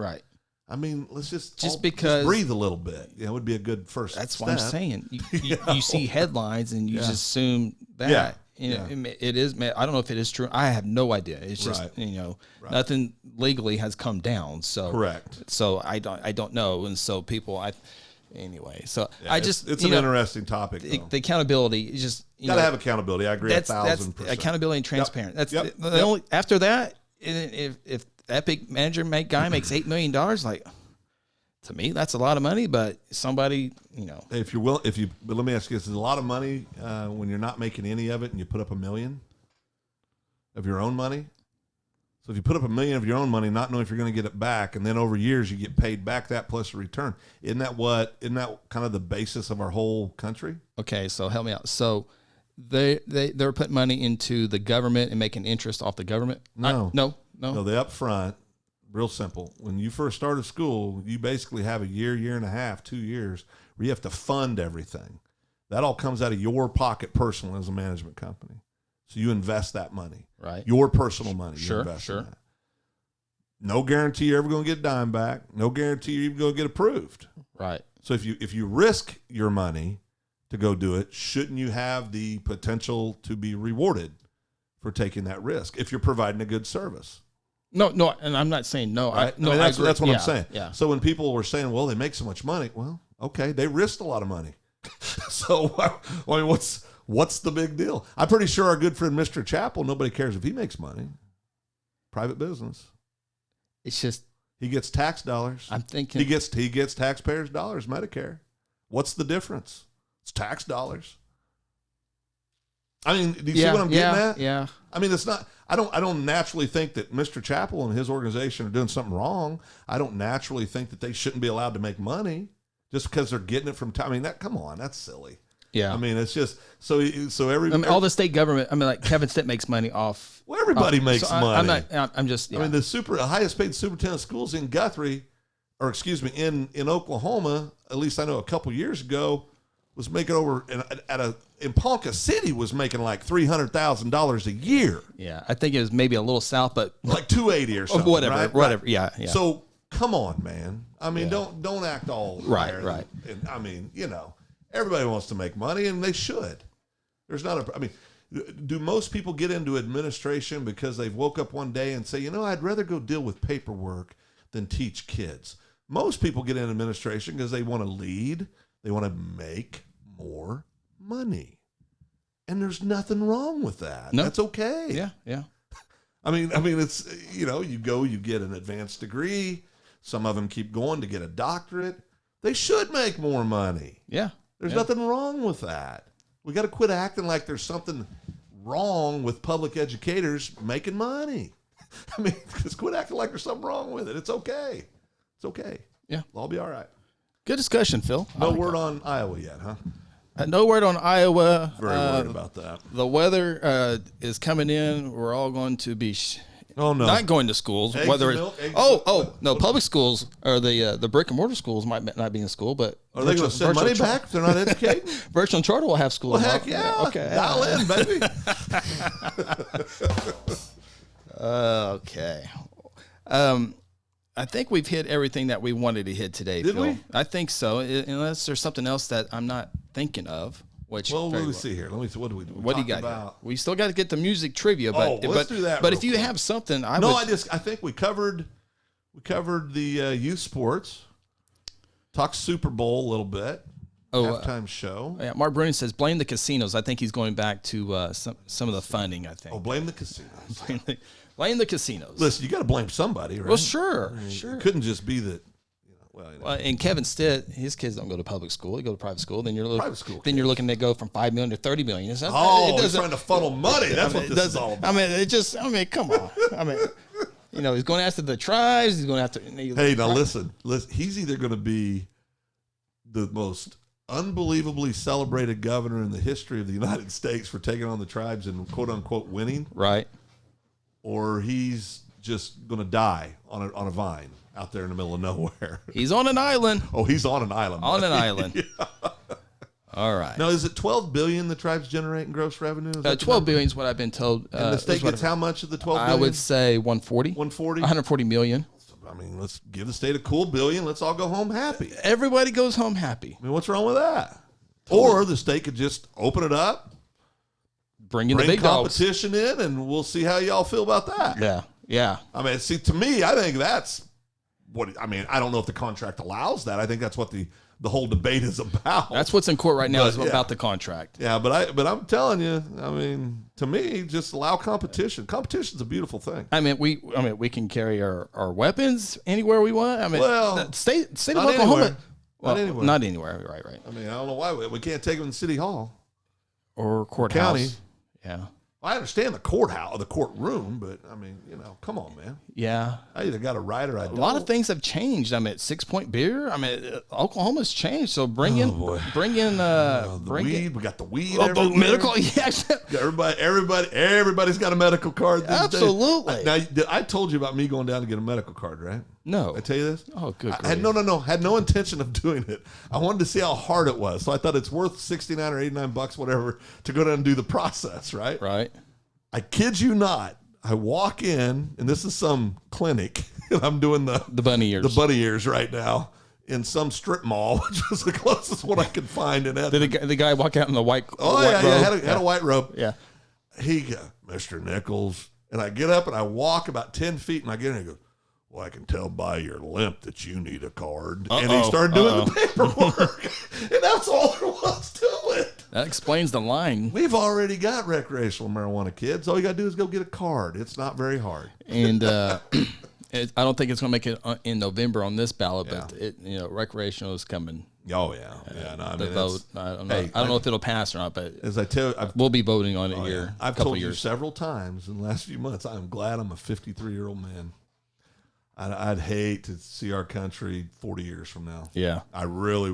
Let's just breathe a little bit. It would be a good first. That's step. what I'm saying. You see headlines and you just assume that. it is. I don't know if it is true. I have no idea. It's just nothing legally has come down. So correct. So I don't know, and so people anyway. So it's an interesting topic. The accountability is just gotta have accountability. I agree 1,000%. Accountability and transparent. Yep. That's the only. After that, if that big manager guy makes $8 million, like. To me, that's a lot of money, but somebody, If you're willing, but let me ask you this: is a lot of money when you're not making any of it, and you put up $1 million of your own money. So if you put up $1 million of your own money, not knowing if you're going to get it back, and then over years you get paid back that plus a return, isn't that kind of the basis of our whole country? Okay, so help me out. So they're putting money into the government and making interest off the government. No, they up front. Real simple. When you first started school, you basically have a year and a half, 2 years, where you have to fund everything. That all comes out of your pocket personally as a management company. So you invest that money. Right. Your personal money. Sure. In that. No guarantee you're ever going to get a dime back. No guarantee you're even going to get approved. Right. So if you risk your money to go do it, shouldn't you have the potential to be rewarded for taking that risk if you're providing a good service? No, and I'm not saying no. Right? That's what I'm saying. Yeah. So when people were saying, well, they make so much money, well, okay, they risked a lot of money. So, I mean, what's the big deal? I'm pretty sure our good friend Mr. Chappell, nobody cares if he makes money. Private business. It's just he gets tax dollars. I'm thinking he gets taxpayers' dollars, Medicare. What's the difference? It's tax dollars. I mean, do you see what I'm getting at? Yeah. I mean, it's not. I don't naturally think that Mr. Chappell and his organization are doing something wrong. I don't naturally think that they shouldn't be allowed to make money just because they're getting it from. I mean, come on, that's silly. Yeah. I mean, it's just so all the state government. I mean, like Kevin Stitt makes money off. Well, everybody makes money. I'm just. Yeah. I mean, the highest paid superintendent of schools in Guthrie, or excuse me, in Oklahoma. At least I know a couple years ago, was making over in Ponca City was making like $300,000 a year. Yeah, I think it was maybe a little south, but like 280 or something. Whatever. Right? Yeah. So come on, man. I mean, don't act all right. And I mean, everybody wants to make money, and they should. There's not a. I mean, do most people get into administration because they've woke up one day and say, I'd rather go deal with paperwork than teach kids? Most people get into administration because they want to lead. They want to make more money. And there's nothing wrong with that. No. That's okay. Yeah. I mean, it's, you go, you get an advanced degree. Some of them keep going to get a doctorate. They should make more money. Yeah. There's nothing wrong with that. We got to quit acting like there's something wrong with public educators making money. I mean, just quit acting like there's something wrong with it. It's okay. It's okay. Yeah. It'll all be all right. Good discussion, Phil. No word on Iowa yet, huh? No word on Iowa. Very worried about that. The weather is coming in. We're all going to be not going to schools. No, public schools or the brick and mortar schools might not be in school, but are they going to send money back if they're not educating? Virtual and charter will have schools. Well, heck yeah. Okay. Dial in, baby. Okay. I think we've hit everything that we wanted to hit today, Did Phil. we? I think so, unless there's something else that I'm not thinking of. Which let me see here. Let me see. What do we do? What do you got about? We still got to get the music trivia, but let's do that. But if you have something, I think we covered the youth sports. Talked Super Bowl a little bit. Halftime show. Yeah, Mark Bruning says blame the casinos. I think he's going back to some of the funding. I think. Blame the casinos. Blame the casinos. Listen, you got to blame somebody, right? Well, sure. It couldn't just be that. And Kevin Stitt, his kids don't go to public school; they go to private school. Then you're you're looking to go from $5 million to $30 million. He's trying to funnel money. That's what this is all about. I mean, come on. I mean, he's going after the tribes. He's going after. Hey, now listen. He's either going to be the most unbelievably celebrated governor in the history of the United States for taking on the tribes and quote unquote winning, right? Or he's just going to die on a vine out there in the middle of nowhere. He's on an island. Oh, he's on an island. On an island. Yeah. All right. Now, is it $12 billion the tribes generate in gross revenue? $12 billion is what I've been told. And the state gets how much of the $12 billion? I would say 140. 140? 140 million. I mean, let's give the state a cool $1 billion. Let's all go home happy. Everybody goes home happy. I mean, what's wrong with that? Totally. Or the state could just open it up, bring in the bring big dogs. competition in, and we'll see how y'all feel about that. Yeah, yeah. I mean, see, to me, I think that's what. I mean, I don't know if the contract allows that. I think that's what the whole debate is about. That's what's in court right now, But, is yeah. about the contract. Yeah, but I'm telling you, I mean, to me, just allow competition. Competition's a beautiful thing. I mean, we can carry our weapons anywhere we want. I mean, Well, the state of not Oklahoma. anywhere. Well, Not anywhere. Not anywhere. Right. I mean, I don't know why we can't take them to City Hall. Or courthouse. County. Yeah. I understand the courthouse, the courtroom, but I mean, come on, man. Yeah. I either got a right or I don't. A lot of things have changed. I mean, 6 Point beer. I mean, Oklahoma's changed. So bring in. boy. The weed. We got the weed. Oh, everywhere. medical. Yes. Everybody's got a medical card these days. Absolutely. Now, I told you about me going down to get a medical card, right? No. I tell you this. Oh, good. I had had no intention of doing it. I wanted to see how hard it was, so I thought it's worth $69 or $89, whatever, to go down and do the process, right? Right. I kid you not. I walk in, and this is some clinic, and I'm doing the bunny ears. the bunny ears right now in some strip mall, which was the closest one I could find in Edmond. Did the guy walk out in the white? Oh white yeah, robe? had a white robe. Yeah. He goes, Mr. Nichols, and I get up and I walk about 10 feet, and I get in and he goes, well, I can tell by your limp that you need a card. And he started doing the paperwork. And that's all there was to it. That explains the line. We've already got recreational marijuana kids. All you got to do is go get a card. It's not very hard. And I don't think it's going to make it in November on this ballot, but recreational is coming. Oh, yeah. Yeah, no, I The mean, vote. I don't know. hey, I don't know if it'll pass or not, but as I tell you, we'll be voting on it here. I've couple told you years. several times in the last few months, I'm glad I'm a 53-year-old man. I'd hate to see our country 40 years from now. Yeah. I really,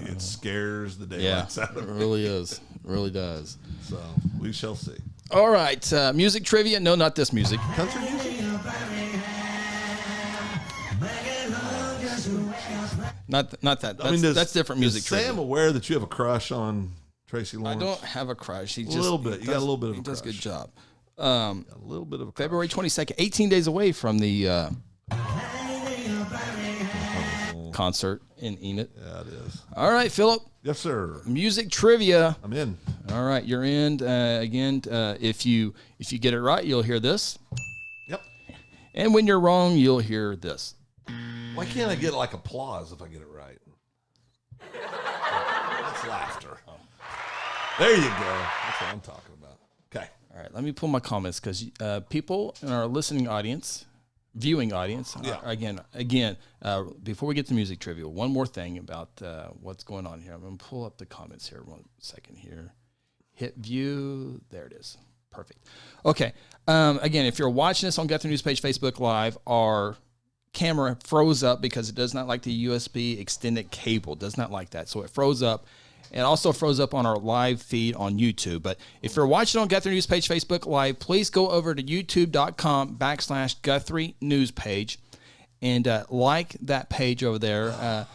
it scares the daylights out It of me. really is. It really does. So we shall see. All right. Music trivia. No, not this music. Country music? Not that. That's different music Is Sam trivia. aware that you have a crush on Tracy I Lawrence? don't have a crush. He A just little bit. You got a little bit of a He does a good crush. job. A little bit of a crush. February 22nd, 18 days away from the concert in Enid. Yeah, it is. All right, Philip. Yes, sir. Music trivia. I'm in. All right, you're in. Again, if you get it right, you'll hear this. Yep. And when you're wrong, you'll hear this. Why can't I get like applause if I get it right? That's laughter. There you go. That's what I'm talking about. Okay. All right, let me pull my comments because people in our listening audience, viewing audience, Yeah. again, before we get to music trivia, one more thing about what's going on here. I'm going to pull up the comments here. 1 second here. Hit view. There it is. Perfect. Okay. Again, if you're watching this on Guthrie News Page Facebook Live, our camera froze up because it does not like the USB extended cable. It does not like that. So it froze up. It also froze up on our live feed on YouTube. But if you're watching on Guthrie News Page Facebook Live, please go over to youtube.com/Guthrie News Page and like that page over there.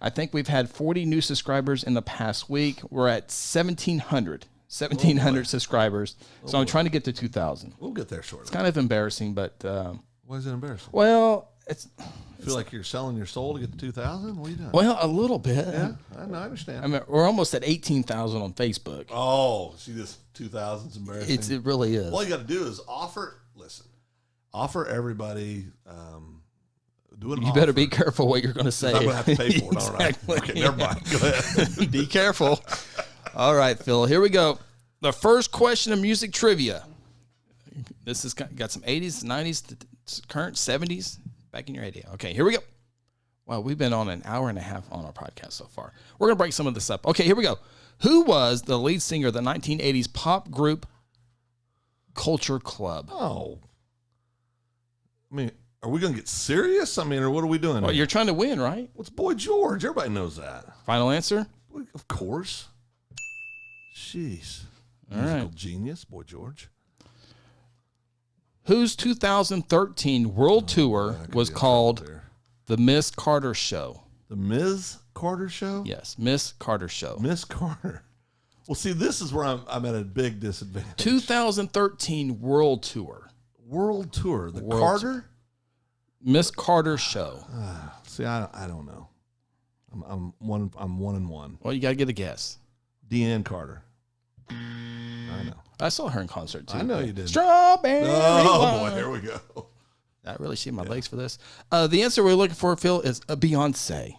I think we've had 40 new subscribers in the past week. We're at 1,700 subscribers. So I'm trying to get to 2,000. We'll get there shortly. It's kind of embarrassing, but Why is it embarrassing? well, it's Feel like you're selling your soul to get to 2,000? What are you doing? a little bit. Yeah, I know. I understand. I mean, we're almost at 18,000 on Facebook. Oh, see this 2,000's embarrassing. It really is. All you got to do is offer everybody. Do an You offer. better be careful what you're going to say. I'm going to have to pay for it, Exactly. all right? Okay, never mind. Go ahead. Be careful. All right, Phil. Here we go. The first question of music trivia. This has got some 80s, 90s, current 70s. Back in your idea. Okay, here we go. Well, we've been on an hour and a half on our podcast so far. We're going to break some of this up. Okay, here we go. Who was the lead singer of the 1980s pop group Culture Club? Oh. I mean, are we going to get serious? I mean, or what are we doing? Well, here? you're trying to win, right? What's Boy George? Everybody knows that. Final answer? Of course. Jeez. All Musical right. genius, Boy George. Whose 2013 world tour That could was be a called trouble there. The Miss Carter Show? The Ms. Carter Show? Yes, Miss Carter Show. Miss Carter. Well, see, this is where I'm at a big disadvantage. 2013 world tour. World tour. The World Carter? Miss Carter Show. See, I don't know. I'm 1-1. Well, you got to get a guess. Deanne Carter. I know. I saw her in concert too. I know you did. Strawberry Oh wine. boy, here we go. I really shaved my legs for this. The answer we're looking for, Phil, is Beyonce.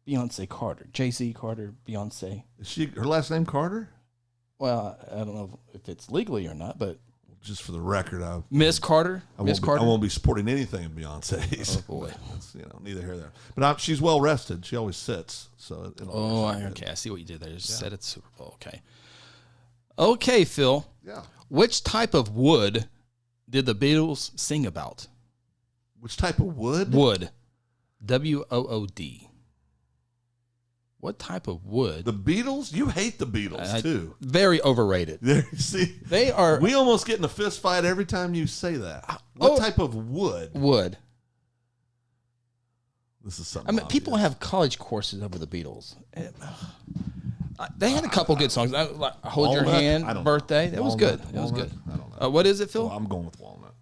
Beyonce Carter. Jay-Z Carter, Beyonce. Is she her last name Carter? Well, I don't know if it's legally or not, but Just for the record, Miss Carter. I Miss Carter. won't be supporting anything of Beyonce's. Oh boy. It's, neither here nor there. But she's well rested. She always sits. So Okay. I see what you did there. You said it's Super Bowl. Okay. Okay, Phil. yeah. Which type of wood did the Beatles sing about? Which type of wood? Wood. WOOD. What type of wood? The Beatles? You hate the Beatles too. Very overrated. There, you see, They are we almost get in a fist fight every time you say that. What type of wood? wood. This is something. I mean, obvious. people have college courses over the Beatles. They had a couple good songs. Like Hold Your Walnut? Hand, I don't know. Birthday. That was good. Walnut? It was good. I don't know. What is it, Phil? Well, I'm going with walnut.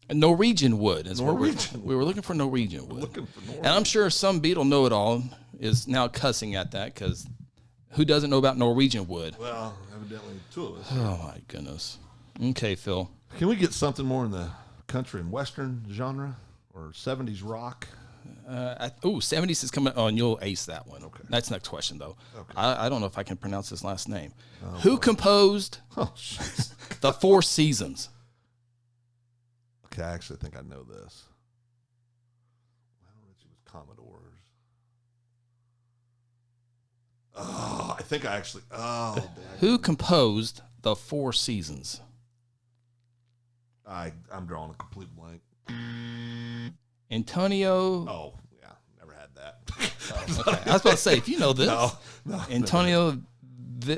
A Norwegian wood. Is what Norwegian. we were looking for Norwegian wood. Looking for Norwegian. And I'm sure some Beatle know-it-all is now cussing at that because who doesn't know about Norwegian wood? Well, evidently two of us. Oh, my goodness. Okay, Phil. Can we get something more in the country and western genre or 70s rock? 70s is coming. Oh, and you'll ace that one. Okay. That's next question, though. Okay. I don't know if I can pronounce his last name. Who composed Oh, jeez. The Four Seasons? Okay, I actually think I know this. Lionel Richie was Commodores. Oh, I think I actually. Oh, dang. Who composed The Four Seasons? I'm drawing a complete blank. Antonio. Oh, yeah, never had that. Okay. I was about to say, if you know this, No, Antonio yeah,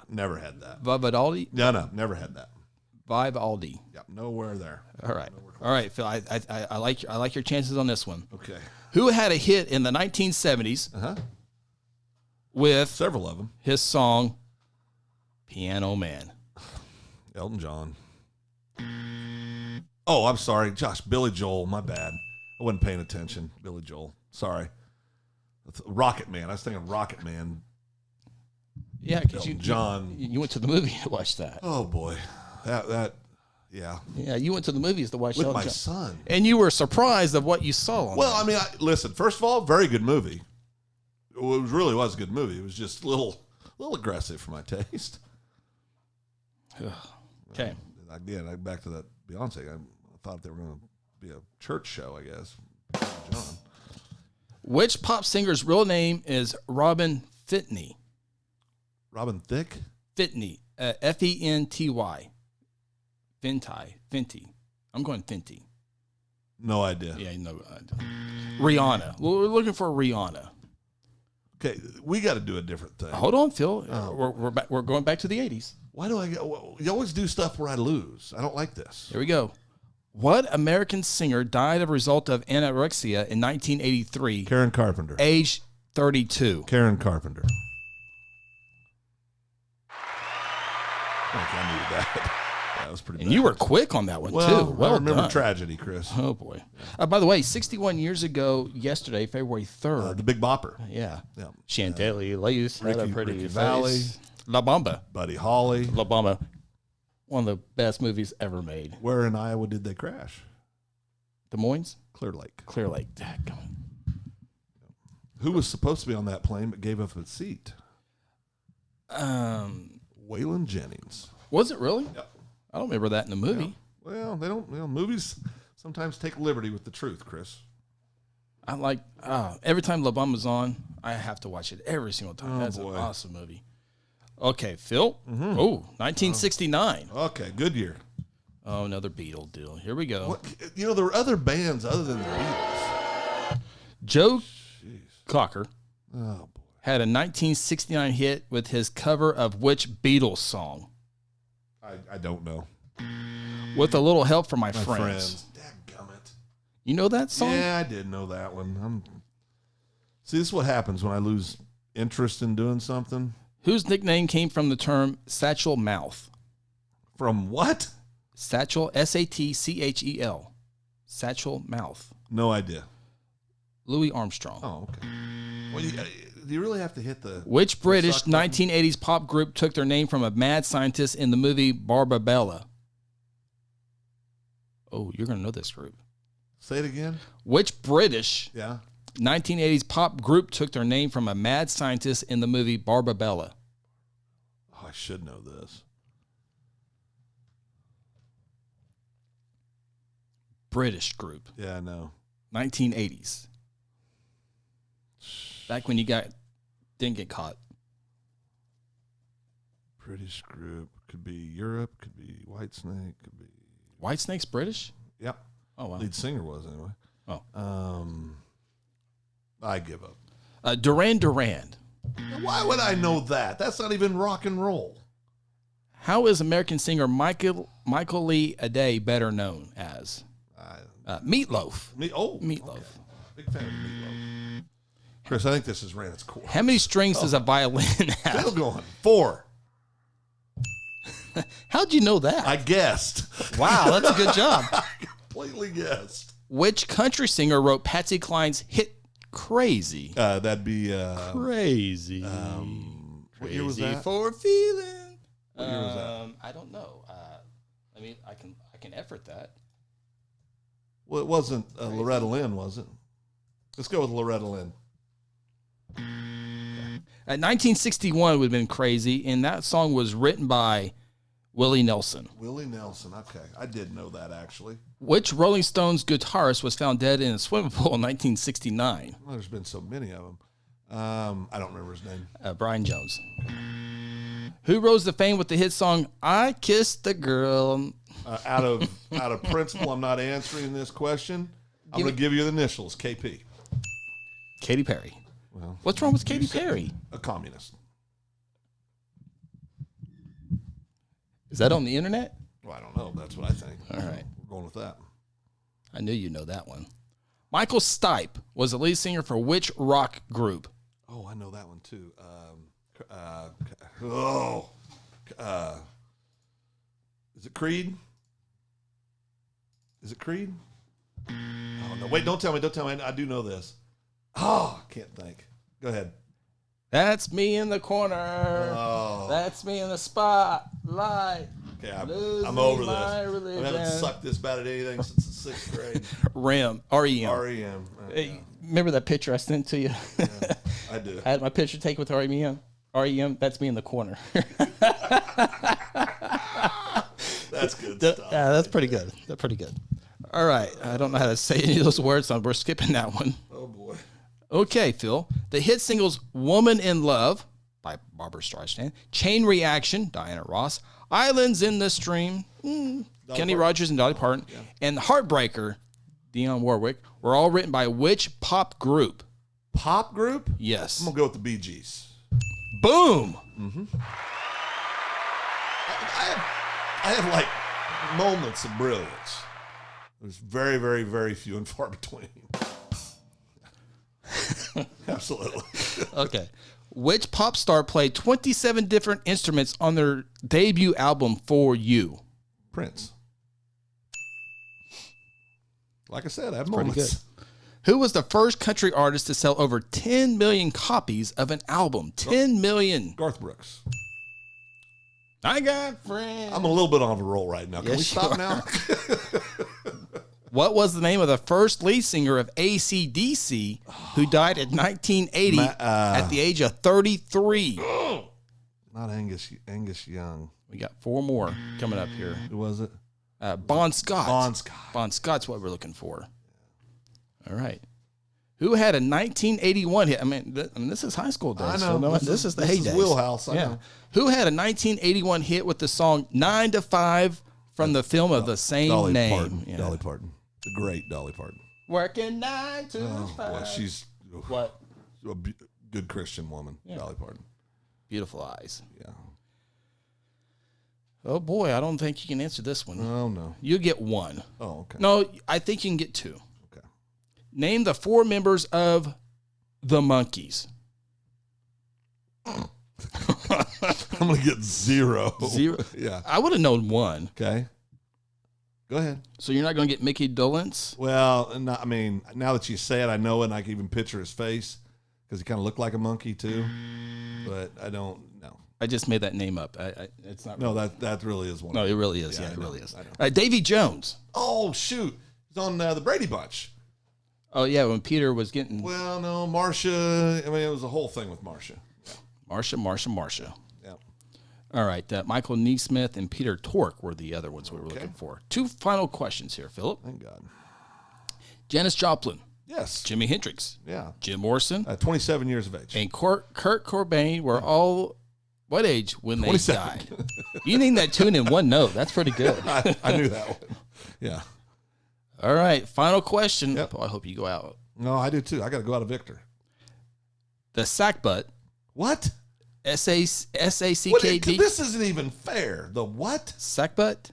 never had that. Vivaldi. No, never had that. Vivaldi. Yeah, nowhere there. All right, Phil. I like your chances on this one. Okay. Who had a hit in the 1970s Uh-huh. with Several of them. his song "Piano Man"? Elton John. Oh, I'm sorry. Josh, Billy Joel. My bad. I wasn't paying attention. Billy Joel. Sorry. Rocket Man. I was thinking Rocket Man. Yeah, because John. you went to the movie to watch that. Oh, boy. Yeah. Yeah, you went to the movies to watch With Elton my John. son. And you were surprised of what you saw. On Well, that. I mean, listen, first of all, very good movie. It really was a good movie. It was just a little aggressive for my taste. Okay. Again, back to that Beyonce. I thought they were going to be a church show, I guess. John. Which pop singer's real name is Robin Fenty? Robin Thicke? Fenty. Fenty. Fenty. I'm going Fenty. No idea. Yeah, no. Rihanna. Well, we're looking for Rihanna. Okay, we got to do a different thing. Hold on, Phil. Oh. We're going back to the 80s. Why do you always do stuff where I lose? I don't like this. Here we go. What American singer died as a result of anorexia in 1983, Karen Carpenter. age 32? Karen Carpenter. I knew that. That was pretty bad. And you were quick on that one, well, too. Well I remember done. Tragedy, Chris. Oh, boy. By the way, 61 years ago, yesterday, February 3rd. The Big Bopper. Yeah. Yeah. Chantilly Lace had a pretty Ricky face. Valley. La Bamba. Buddy Holly. La Bamba. One of the best movies ever made. Where in Iowa did they crash? Des Moines? Clear Lake. Clear Lake. Dadgummit. Who was supposed to be on that plane but gave up a seat? Waylon Jennings. Was it really? Yep. I don't remember that in the movie. Well, they don't. Movies sometimes take liberty with the truth, Chris. I like every time La Bamba's on, I have to watch it every single time. Oh, That's boy. an awesome movie. Okay, Phil. Oh, 1969. Okay, good year. Oh, another Beatle deal. Here we go. What, there were other bands other than the Beatles. Joe Jeez. Cocker Oh boy. had a 1969 hit with his cover of which Beatles song? I don't know. With a little help from my My friends. Dadgummit. You know that song? Yeah, I did know that one. See, this is what happens when I lose interest in doing something. Whose nickname came from the term satchel mouth? From what? Satchel, S-A-T-C-H-E-L. Satchel mouth. No idea. Louis Armstrong. Oh, okay. Well, Do you really have to hit the? Which British suck button? 1980s pop group took their name from a mad scientist in the movie Barbarella? Oh, you're going to know this group. Say it again. Which British Yeah. 1980s pop group took their name from a mad scientist in the movie Barbarella? Oh, I should know this. British group. Yeah, I know. 1980s. Back when you didn't get caught. British group could be Europe, could be Whitesnake, could be. Whitesnake's British? Yep. Oh, wow. Lead singer was anyway. Oh. I give up. Duran Duran. Why would I know that? That's not even rock and roll. How is American singer Michael Lee Aday better known as? Meatloaf. Meatloaf. Okay. Big fan of Meatloaf. Chris, I think this has ran its course. How many strings does a violin have? Still going. 4. How'd you know that? I guessed. Wow, that's a good job. Completely guessed. Which country singer wrote Patsy Cline's hit "Crazy"? That'd be Crazy. what year was that? For feeling. What year was that? I don't know. I mean, I can effort that. Well, it wasn't Loretta Lynn, was it? Let's go with Loretta Lynn. At 1961 would have been "Crazy," and that song was written by Willie Nelson. Willie Nelson. Okay, I did know that actually. Which Rolling Stones guitarist was found dead in a swimming pool in 1969? Well, there's been so many of them. I don't remember his name. Brian Jones. Who rose to fame with the hit song "I Kissed the Girl"? Out of principle, I'm not answering this question. I'm going to give you the initials. KP. Katy Perry. Well, What's wrong with Katy Perry? a communist. Is that on the internet? Well, I don't know. That's what I think. All right. We're going with that. I knew you know that one. Michael Stipe was the lead singer for which rock group? Oh, I know that one too. Is it Creed? Is it Creed? Oh no! Wait! Don't tell me! Don't tell me! I do know this. Oh, I can't think. Go ahead. That's me in the corner. Oh. That's me in the spotlight. Okay, I'm Losing over my this. I religion. haven't sucked this bad at anything since the 6th grade. REM. R-E-M. REM. Hey, remember that picture I sent to you? Yeah, I do. I had my picture taken with REM. REM, that's me in the corner. That's good stuff. Yeah, that's pretty good. That's pretty good. All right. I don't know how to say any of those words, so we're skipping that one. Oh, boy. Okay, Phil. The hit singles Woman in Love by Barbara Streisand, Chain Reaction, Diana Ross, Islands in the Stream, Kenny Parton. Rogers and Dolly Parton, and Heartbreaker, Dionne Warwick, were all written by which pop group? Pop group? Yes. I'm going to go with the Bee Gees. Boom. I have like moments of brilliance. There's very, very, very few and far between. Absolutely. Okay. Which pop star played 27 different instruments on their debut album For You? Prince. Like I said, I have Pretty moments. good. Who was the first country artist to sell over 10 million copies of an album? 10 million. Garth Brooks. I got friends. I'm a little bit on a roll right now. Can Yes, we stop you now? What was the name of the first lead singer of AC/DC who died in 1980 at the age of 33? Not Angus Young. We got 4 more coming up here. Who was it? Bon Scott. Bon Scott. Bon Scott's what we're looking for. All right. Who had a 1981 hit? I mean, this is high school days. I so know. this is the this is heydays. wheelhouse. I know. Who had a 1981 hit with the song 9 to 5 from the film of the same Dolly name? Parton. Yeah. Dolly Parton. The great Dolly Parton. Working 9 to Oh, 5. boy, she's What? a good Christian woman, Dolly Parton. Beautiful eyes. Yeah. Oh, boy. I don't think you can answer this one. Oh, no. You get 1. Oh, okay. No, I think you can get 2. Okay. Name the 4 members of the Monkees. I'm going to get 0. 0? Yeah. I would have known 1. Okay. Go ahead. So you're not going to get Mickey Dolenz? Well, I mean, now that you say it, I know it, and I can even picture his face because he kind of looked like a monkey too. But I don't know. I just made that name up. It's not. No, that really is one. No, of it them. really is. Yeah, Yeah, I it know, really is. I know. All right, Davy Jones. Oh shoot, he's on the Brady Bunch. Oh yeah, when Peter was getting Well, no, Marcia. I mean, it was a whole thing with Marcia. Marsha. Yeah. All right, Michael Neesmith and Peter Tork were the other ones we were looking for. Two final questions here, Philip. Thank God. Janis Joplin, Yes. Jimi Hendrix, Yeah. Jim Morrison, 27 years of age. and Kurt Cobain were all what age when they 27. died? You named that tune in one note. That's pretty good. I knew that one. Yeah. All right, final question. Yep. Oh, I hope you go out. No, I do too. I got to go out of Victor. The Sackbutt, What? S-A-C-K-B. This isn't even fair. The what? Sackbutt?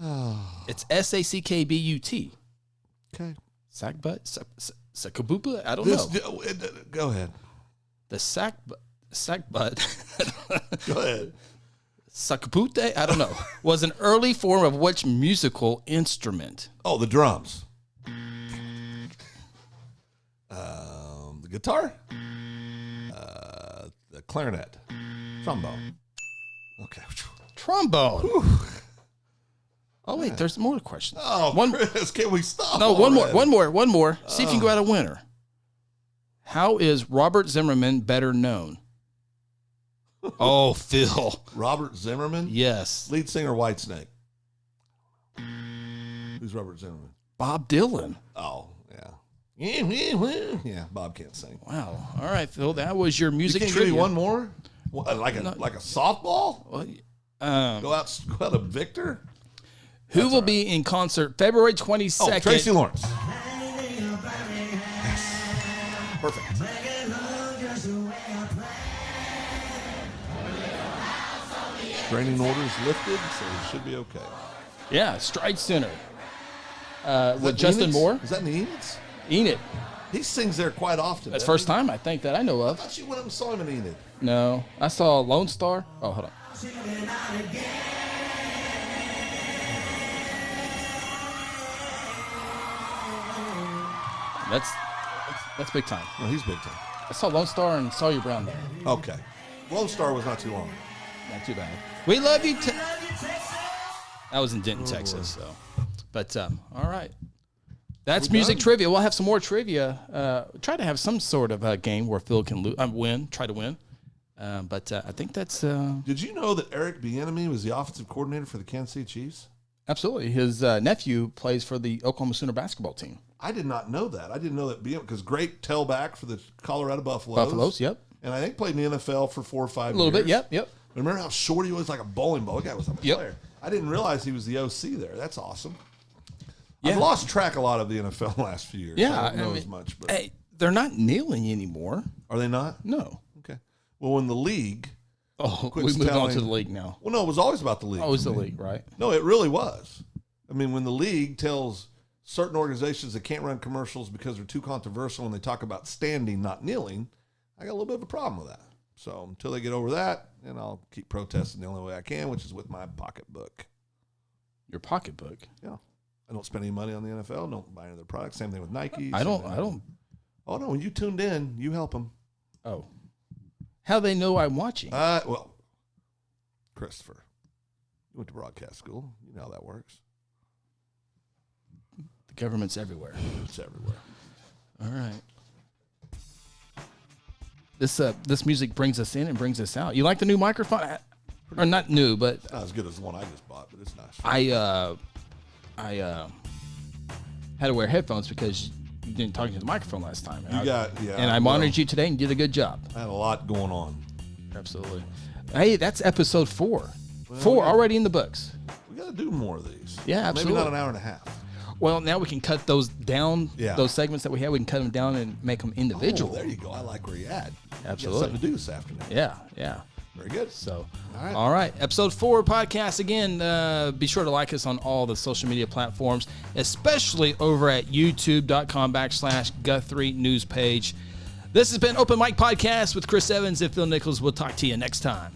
Oh, It's S-A-C-K-B-U-T. okay. Sackbutt? Sakabupa? I don't know. Go ahead. The Sackbutt, Go ahead. Sakapute, I don't know, was an early form of which musical instrument? Oh, the drums. The guitar. The clarinet. Trombone. Okay. Trombone. Oh, wait, there's more questions. Oh, Chris, can we stop? No, already? one more. See if you can go out a winner. How is Robert Zimmerman better known? Oh, Phil. Robert Zimmerman? Yes. Lead singer Whitesnake. Who's Robert Zimmerman? Bob Dylan. Oh, yeah. Yeah, Bob can't sing. Wow. All right, Phil. That was your You music can't trivia. give me one more? Like a softball? Well, Go out of Victor? who will be in concert February 22nd? Oh, Tracy Lawrence. Yes. Perfect. Training orders lifted, so it should be okay. Yeah, Stride Center. Is With that Justin Enid's? Moore. Is that in the Enid's? Enid. He sings there quite often. That's doesn't first he? time I think that I know I of. thought you went up and saw him in Enid. No, I saw Lone Star. Oh, hold on. That's big time. No, he's big time. I saw Lone Star and Sawyer Brown there. Okay. Lone Star was not too long. Not too bad. We love you. That was in Denton, Texas. So, but all right. That's music done? trivia. We'll have some more trivia. Try to have some sort of a game where Phil can win. Try to win. But I think that's Did you know that Eric Bieniemy was the offensive coordinator for the Kansas City Chiefs? absolutely his nephew plays for the Oklahoma Sooner basketball team. I did not know that. I didn't know that because great tailback for the Colorado Buffaloes. Buffaloes, yep. And I think played in the NFL for 4 or 5 years. A little bit, yep. Remember how short he was, like a bowling ball? That guy was a Yep. player. I didn't realize he was the OC there. That's awesome. Yeah. I've lost track a lot of the NFL the last few years. Yeah, I don't know I mean, as much. But Hey, they're not kneeling anymore. are they not? No. Okay. Well, when the league, Oh, Quit we moved on telling- to the league now. well, no, it was always about the league. Oh, it's for the me. league, right? No, it really was. I mean, when the league tells certain organizations they can't run commercials because they're too controversial when they talk about standing, not kneeling, I got a little bit of a problem with that. So until they get over that, then I'll keep protesting the only way I can, which is with my pocketbook. Your pocketbook. Yeah. I don't spend any money on the NFL. Don't buy any of their products. Same thing with Nike. I same don't. thing. Oh, no. When you tuned in, you help them. Oh, how they know I'm watching? Well, Christopher, you went to broadcast school. You know how that works. The government's everywhere. It's everywhere. All right. This music brings us in and brings us out. You like the new microphone? Or not new, but It's not as good as the one I just bought, but it's nice. I had to wear headphones because you didn't talk into the microphone last time. And I monitored you today and did a good job. I had a lot going on. Absolutely. Hey, that's episode 4. Well, 4 yeah. already in the books. We got to do more of these. Yeah, absolutely. Maybe not an hour and a half. Well, now we can cut those down. Yeah. Those segments that we have, we can cut them down and make them individual. Oh, there you go. I like where you're at. Absolutely. You got something to do this afternoon. Yeah. Very good. So, All right. all right. Episode 4 podcast. Again, be sure to like us on all the social media platforms, especially over at youtube.com/Guthrie news page. This has been Open Mic Podcast with Chris Evans and Phil Nichols. We'll talk to you next time.